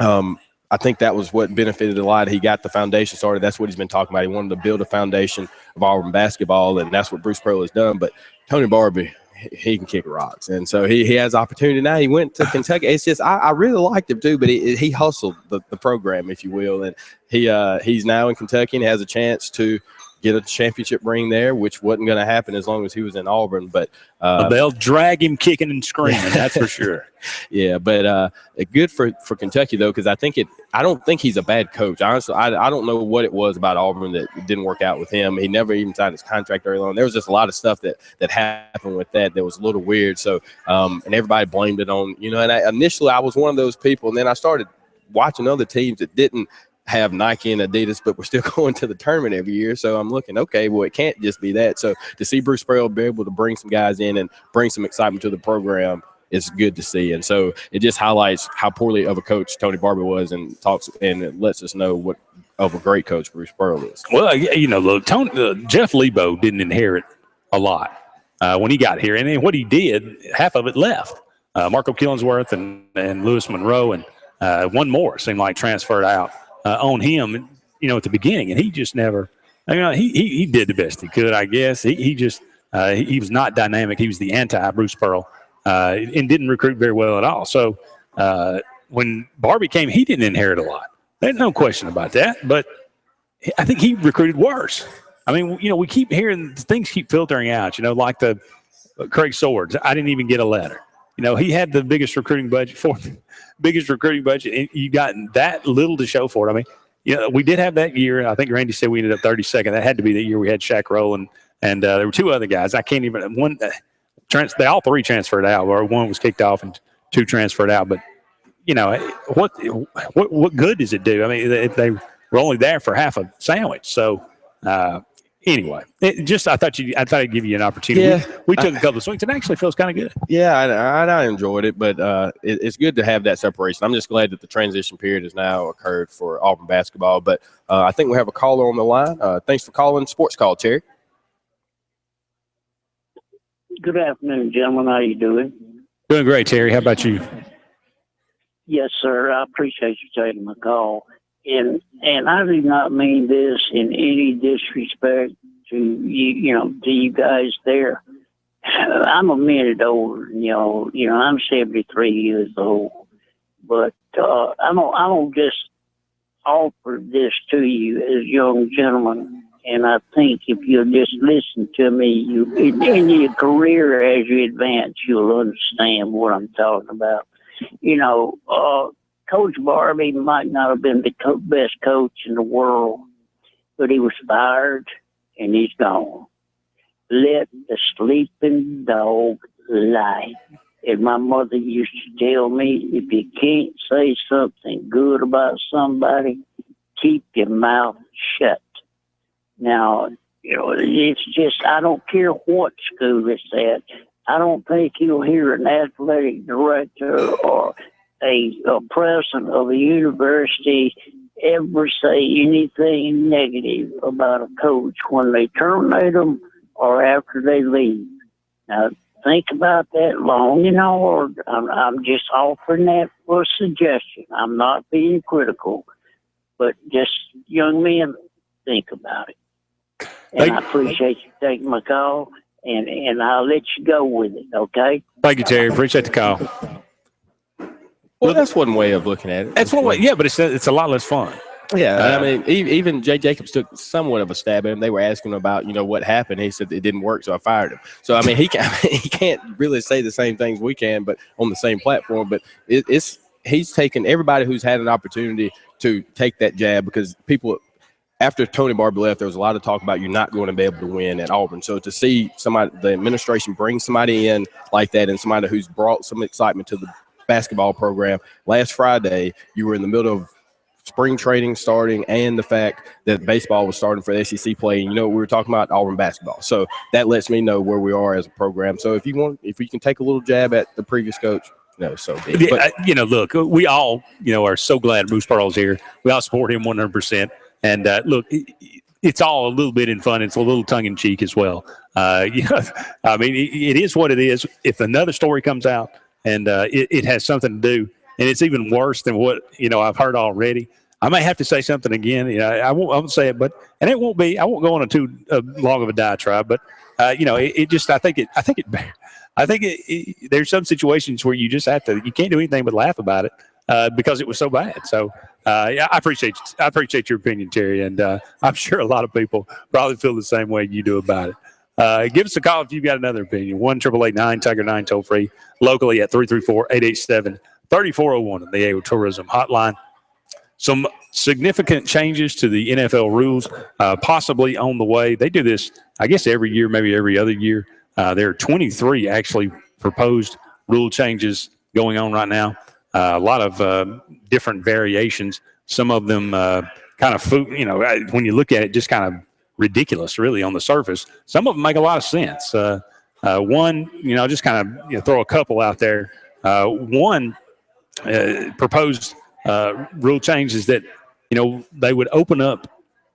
I think that was what benefited a lot. He got the foundation started. That's what he's been talking about. He wanted to build a foundation of Auburn basketball, and that's what Bruce Pearl has done. But Tony Barbie, he can kick rocks. And so he has opportunity now. He went to Kentucky. It's just I really liked him too, but he hustled the program, if you will. And he's now in Kentucky and has a chance to get a championship ring there, which wasn't going to happen as long as he was in Auburn. But they'll drag him kicking and screaming, that's for sure. Yeah, but good for Kentucky, though, because I don't think he's a bad coach. Honestly, I don't know what it was about Auburn that didn't work out with him. He never even signed his contract early on. There was just a lot of stuff that happened with that was a little weird. So, and everybody blamed it on, and initially I was one of those people, and then I started watching other teams that didn't have Nike and Adidas, but we're still going to the tournament every year. So I'm looking, okay, well, it can't just be that. So to see Bruce Pearl be able to bring some guys in and bring some excitement to the program is good to see. And so it just highlights how poorly of a coach Tony Barbie was, and it lets us know what of a great coach Bruce Pearl is. Well, Jeff Lebo didn't inherit a lot when he got here. And what he did, half of it left. Marco Killingsworth and Lewis Monroe and one more seemed like transferred out on him, at the beginning. And he just never, he did the best he could, I guess. He was not dynamic. He was the anti-Bruce Pearl and didn't recruit very well at all. So when Barbie came, he didn't inherit a lot. There's no question about that. But I think he recruited worse. I mean, we keep hearing things keep filtering out, like the Craig Swords. I didn't even get a letter. He had the biggest recruiting budget and you got that little to show for it. I mean, we did have that year. I think Randy said we ended up 32nd. That had to be the year we had Shaq Rowe and there were 2 other guys. I can't even they all 3 transferred out, or 1 was kicked off and 2 transferred out. But what good does it do? I mean, if they were only there for half a sandwich. So anyway, I thought I'd give you an opportunity. Yeah, we took a couple of swings, and it actually feels kind of good. Yeah, I enjoyed it, but it's good to have that separation. I'm just glad that the transition period has now occurred for Auburn basketball. But I think we have a caller on the line. Thanks for calling Sports Call, Terry. Good afternoon, gentlemen. How you doing? Doing great, Terry. How about you? Yes, sir. I appreciate you taking my call. And I do not mean this in any disrespect to to you guys there. I'm a minute older than y'all. I'm 73 years old. But I'm gonna just offer this to you as young gentlemen. And I think if you'll just listen to me, in your career as you advance, you'll understand what I'm talking about. Coach Barbie might not have been the best coach in the world, but he was fired and he's gone. Let the sleeping dog lie. And my mother used to tell me, if you can't say something good about somebody, keep your mouth shut. Now, it's just, I don't care what school it's at. I don't think you'll hear an athletic director or a president of a university ever say anything negative about a coach when they terminate them or after they leave. Now, think about that long and hard. I'm just offering that for a suggestion. I'm not being critical, but just young men, think about it. And I appreciate you taking my call, and I'll let you go with it, okay? Thank you, Terry. Appreciate the call. Well, that's one way of looking at it. That's one way, yeah, but it's a lot less fun. Yeah, I mean, even Jay Jacobs took somewhat of a stab at him. They were asking him about, what happened. He said it didn't work, so I fired him. So, I mean, he can't really say the same things we can, but on the same platform. But he's taken everybody who's had an opportunity to take that jab, because people – after Tony Barbie left, there was a lot of talk about you're not going to be able to win at Auburn. So to see the administration bring somebody in like that, and somebody who's brought some excitement to the basketball program. Last Friday, you were in the middle of spring training starting, and the fact that baseball was starting for the SEC play. And we were talking about Auburn basketball. So that lets me know where we are as a program. So if we can take a little jab at the previous coach, so be it. But, look, we all, are so glad Bruce Pearl's here. We all support him 100%. And look, it's all a little bit in fun. It's a little tongue in cheek as well. I mean, it is what it is. If another story comes out and it has something to do, and it's even worse than what I've heard already, I may have to say something again. I won't say it, and it won't be. I won't go on a too long of a diatribe. But it just. I think there's some situations where you just have to. You can't do anything but laugh about it. Because it was so bad. So, I appreciate your opinion, Terry, and I'm sure a lot of people probably feel the same way you do about it. Give us a call if you've got another opinion. 1-888-9-TIGER-9 toll free, locally at 334-887-3401 on the AO Tourism Hotline. Some significant changes to the NFL rules possibly on the way. They do this, I guess, every year, maybe every other year. There are 23 actually proposed rule changes going on right now. A lot of different variations. Some of them kind of, when you look at it, just kind of ridiculous, really, on the surface. Some of them make a lot of sense. One, just kind of throw a couple out there. One proposed rule changes that, they would open up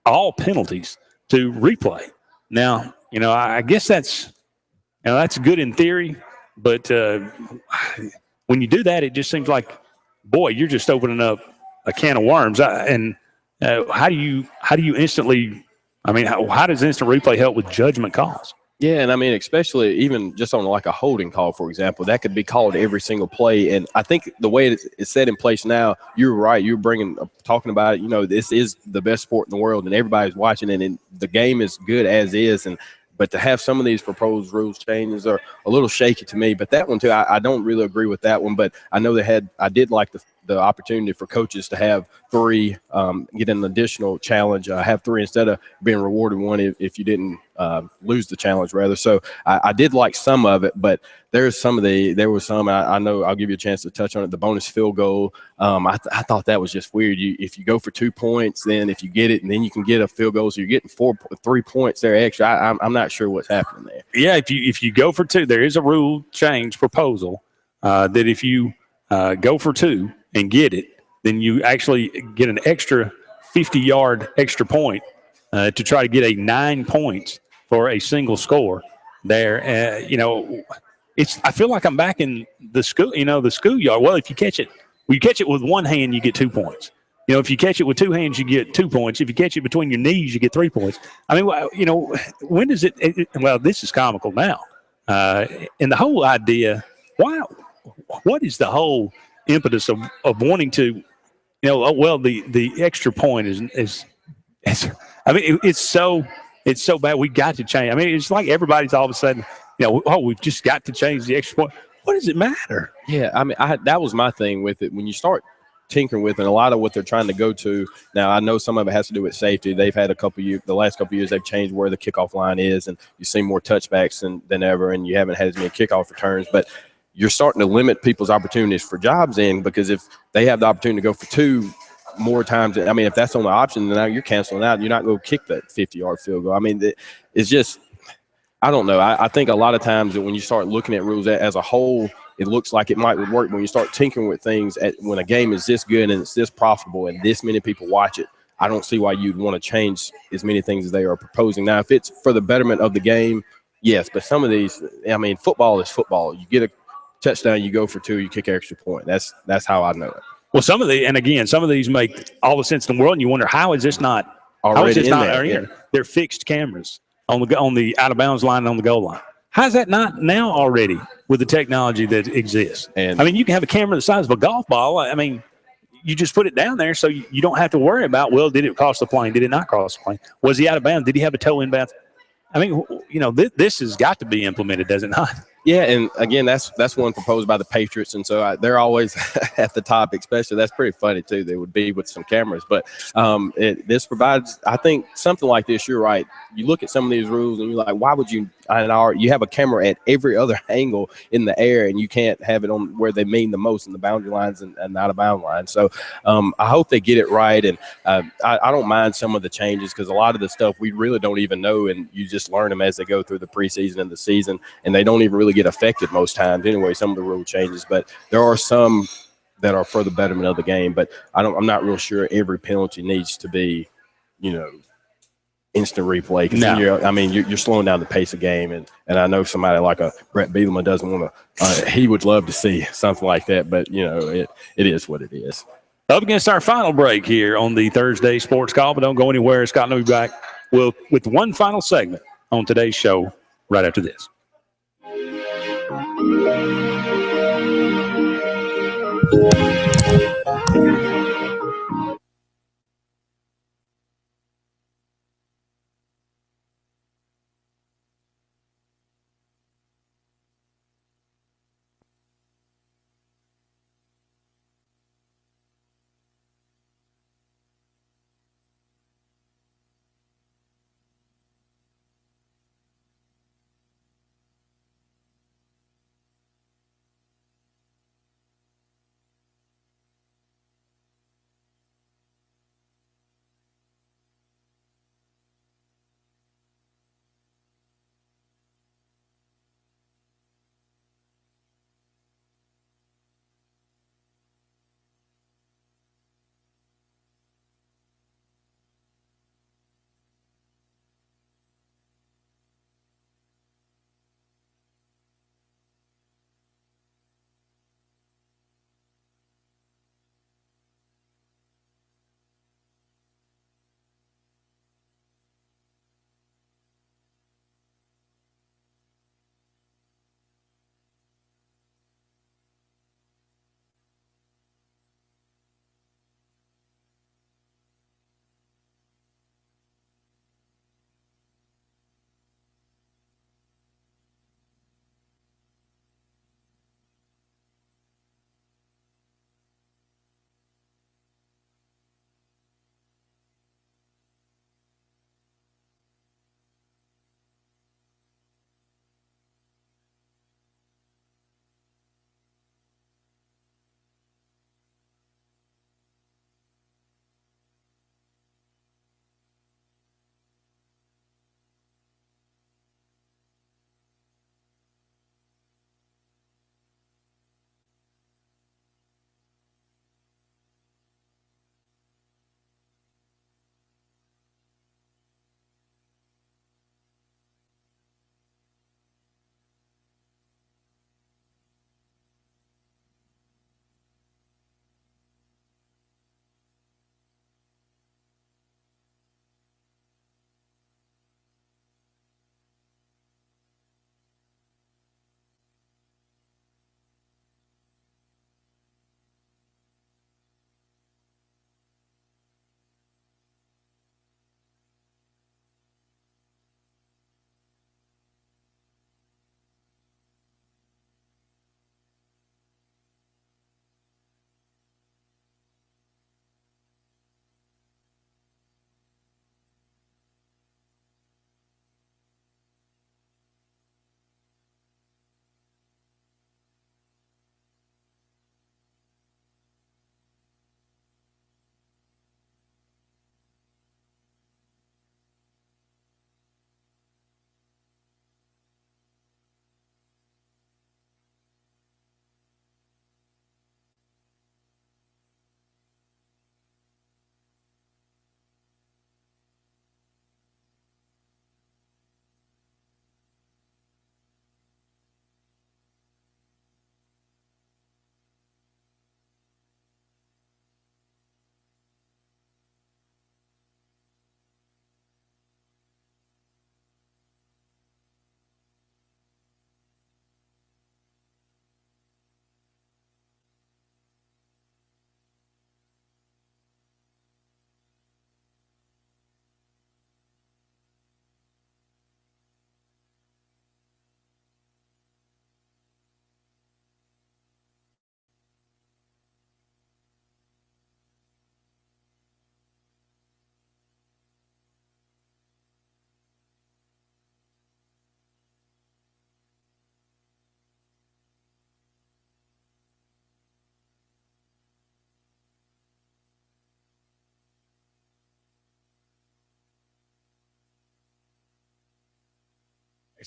all penalties to replay. Now, I guess that's good in theory, but when you do that, it just seems like, boy, you're just opening up a can of worms. How do you instantly? I mean, how does instant replay help with judgment calls? Yeah, and I mean, especially even just on like a holding call, for example, that could be called every single play. And I think the way it's set in place now, you're right. You're talking about it. This is the best sport in the world, and everybody's watching it, and the game is good as is. But to have some of these proposed rules changes are a little shaky to me. But that one, too, I don't really agree with that one. But I know I did like the opportunity for coaches to have 3, get an additional challenge, have 3 instead of being rewarded 1 if you didn't lose the challenge, rather. So I did like some of it, but there was some, I know I'll give you a chance to touch on it, the bonus field goal. I thought that was just weird. If you go for 2 points, then if you get it, and then you can get a field goal, so you're getting 3 points there extra. I'm not sure what's happening there. Yeah, if you go for 2, there is a rule change proposal that if you go for 2 and get it, then you actually get an extra 50-yard extra point to try to get a 9 points for a single score there. I feel like I'm back in the school, the schoolyard. Well, if you catch it Well, you catch it with one hand, you get 2 points. You know, if you catch it with two hands, you get 2 points. If you catch it between your knees, you get 3 points. I mean, you know, when does well, this is comical now. And the whole idea, what is the whole impetus of wanting to, you know, the extra point is I mean, it's so bad. We got to change. I mean, it's like everybody's all of a sudden, you know, we've just got to change the extra point. What does it matter? Yeah, I mean, that was my thing with it. When you start tinkering with it, a lot of what they're trying to go to now, I know some of it has to do with safety. They've had the last couple of years, they've changed where the kickoff line is, and you see more touchbacks than ever, and you haven't had as many kickoff returns. But you're starting to limit people's opportunities for jobs because if they have the opportunity to go for 2 more times, I mean, if that's on the option, then now you're canceling out. You're not going to kick that 50-yard field goal. I mean, it's just, I don't know. I think a lot of times that when you start looking at rules as a whole, it looks like it might work. When you start tinkering with things, when a game is this good and it's this profitable and this many people watch it, I don't see why you'd want to change as many things as they are proposing. Now, if it's for the betterment of the game, yes. But some of these, I mean, football is football. You get a touchdown, you go for 2, you kick an extra point. That's how I know it. Well, some of these make all the sense in the world, and you wonder how is this not already in there? Yeah. They're fixed cameras on the out of bounds line and on the goal line. How's that not now already with the technology that exists? And I mean, you can have a camera the size of a golf ball. I mean, you just put it down there so you don't have to worry about, well, did it cross the plane? Did it not cross the plane? Was he out of bounds? Did he have a toe in bounds? I mean, you know, this has got to be implemented, does it not? Yeah, and again, that's one proposed by the Patriots, and so they're always at the top, especially. That's pretty funny, too. They would be with some cameras. But this provides, I think, something like this, you're right. You look at some of these rules, and you're like, why would you – you have a camera at every other angle in the air, and you can't have it on where they mean the most in the boundary lines and out-of-bound lines. So I hope they get it right, and I don't mind some of the changes because a lot of the stuff we really don't even know, and you just learn them as they go through the preseason and the season, and they don't even really get affected most times anyway, some of the rule changes. But there are some that are for the betterment of the game. But I'm not real sure every penalty needs to be, you know, instant replay. No. You're slowing down the pace of game. And I know somebody like a Brett Bielema doesn't want to he would love to see something like that. But, you know, it is what it is. Up against our final break here on the Thursday Sports Call. But don't go anywhere. Scott will be back with one final segment on today's show right after this.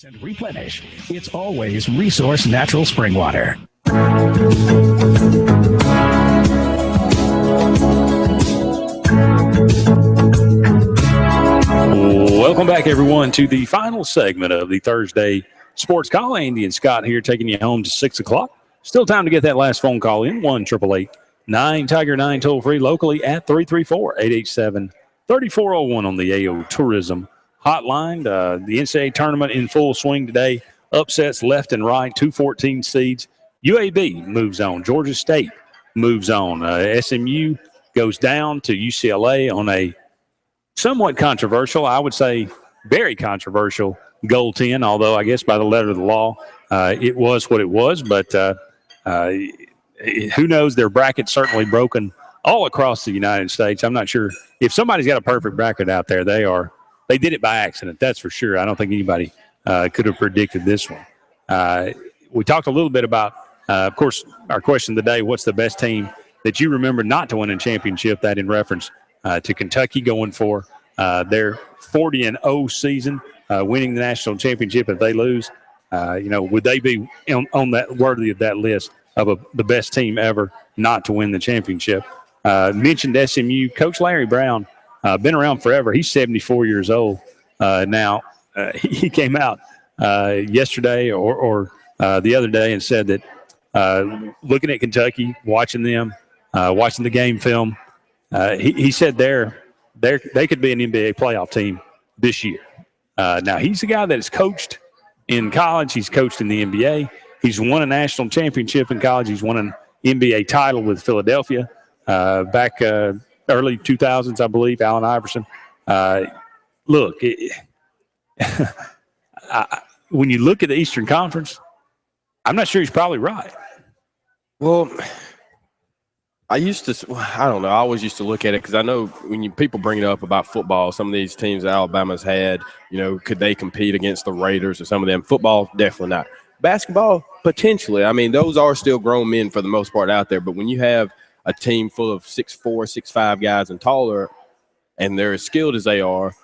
And replenish. It's always Resource Natural Spring Water. Welcome back, everyone, to the final segment of the Thursday Sports Call. Andy and Scott here taking you home to 6 o'clock. Still time to get that last phone call in. 1-888-9-TIGER-9 toll free locally at 334-887-3401 on the AO Tourism hotline. The NCAA tournament in full swing today. Upsets left and right. 2-14 seeds. UAB moves on. Georgia State moves on. SMU goes down to UCLA on a somewhat controversial, I would say very controversial, goal 10, although I guess by the letter of the law, it was what it was. But who knows? Their bracket's certainly broken all across the United States. I'm not sure if somebody's got a perfect bracket out there. They did it by accident, that's for sure. I don't think anybody could have predicted this one. We talked a little bit about, of course, our question of the day, what's the best team that you remember not to win a championship? That in reference to Kentucky going for their 40-0 season, winning the national championship. If they lose, would they be on that worthy of that list of the best team ever not to win the championship? Mentioned SMU. Coach Larry Brown, been around forever. He's 74 years old now. He came out yesterday or the other day and said that looking at Kentucky, watching them, watching the game film, he said they could be an NBA playoff team this year. Now, he's a guy that has coached in college. He's coached in the NBA. He's won a national championship in college. He's won an NBA title with Philadelphia back early 2000s, I believe, Allen Iverson. Look, when you look at the Eastern Conference, I'm not sure he's probably right. Well, I don't know. I always used to look at it because I know when people bring it up about football, some of these teams that Alabama's had, could they compete against the Raiders or some of them? Football, definitely not. Basketball, potentially. I mean, those are still grown men for the most part out there. But when you have a team full of 6'4", 6'5" guys and taller, and they're as skilled as they are,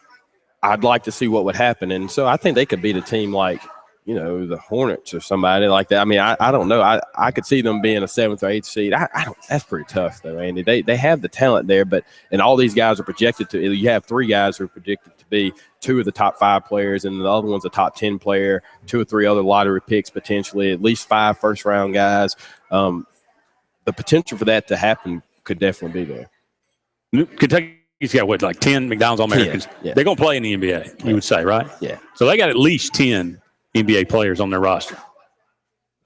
I'd like to see what would happen. And so I think they could beat a team like, the Hornets or somebody like that. I mean, I don't know. I could see them being a 7th or 8th seed. I don't. That's pretty tough, though, Andy. They have the talent there, and all these guys are projected to. You have 3 guys who are predicted to be 2 of the top 5 players, and the other one's a top 10 player, 2 or 3 other lottery picks potentially, at least 5 first-round guys. The potential for that to happen could definitely be there. Kentucky's got, like 10 McDonald's All-Americans? Yeah. They're going to play in the NBA, you would say, right? Yeah. So they got at least 10 NBA players on their roster.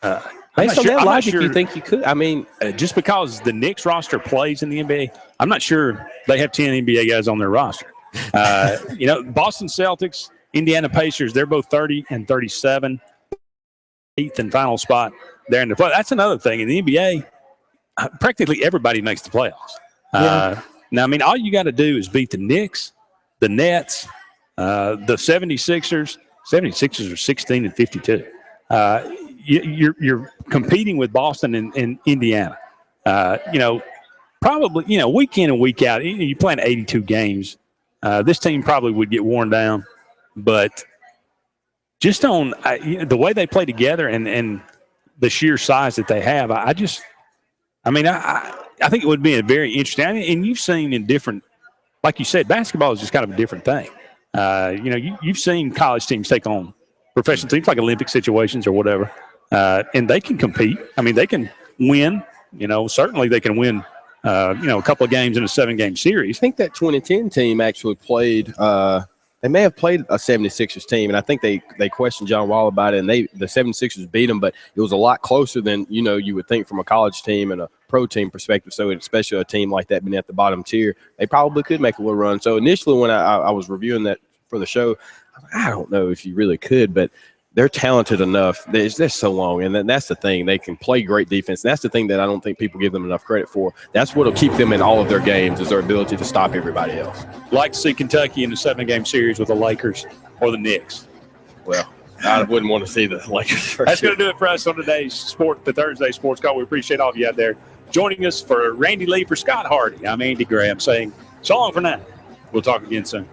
Based on that logic, you think you could? I mean, just because the Knicks roster plays in the NBA, I'm not sure they have 10 NBA guys on their roster. Boston Celtics, Indiana Pacers, they're both 30 and 37, 8th and final spot there in the play. That's another thing. In the NBA, practically everybody makes the playoffs. Yeah. Now, I mean, all you got to do is beat the Knicks, the Nets, the 76ers. 76ers are 16 and 52. You're competing with Boston and Indiana. Probably, week in and week out, you're playing 82 games. This team probably would get worn down. But just on the way they play together and the sheer size that they have, I think it would be a very interesting. And you've seen in different, like you said, basketball is just kind of a different thing. You've seen college teams take on professional teams like Olympic situations or whatever, and they can compete. I mean, they can win. Certainly they can win. A couple of games in a 7-game series. I think that 2010 team actually played. They may have played a 76ers team, and I think they questioned John Wall about it, and the 76ers beat them, but it was a lot closer than you would think from a college team and a pro team perspective. So especially a team like that being at the bottom tier, they probably could make a little run. So initially when I was reviewing that for the show, I don't know if you really could, but they're talented enough. They're so long, and that's the thing. They can play great defense. And that's the thing that I don't think people give them enough credit for. That's what will keep them in all of their games is their ability to stop everybody else. Like to see Kentucky in a 7-game series with the Lakers or the Knicks. Well, I wouldn't want to see the Lakers. That's going to do it for us on today's the Thursday Sports Call. We appreciate all of you out there joining us. For Randy Lee, for Scott Hardy, I'm Andy Graham saying so long for now. We'll talk again soon.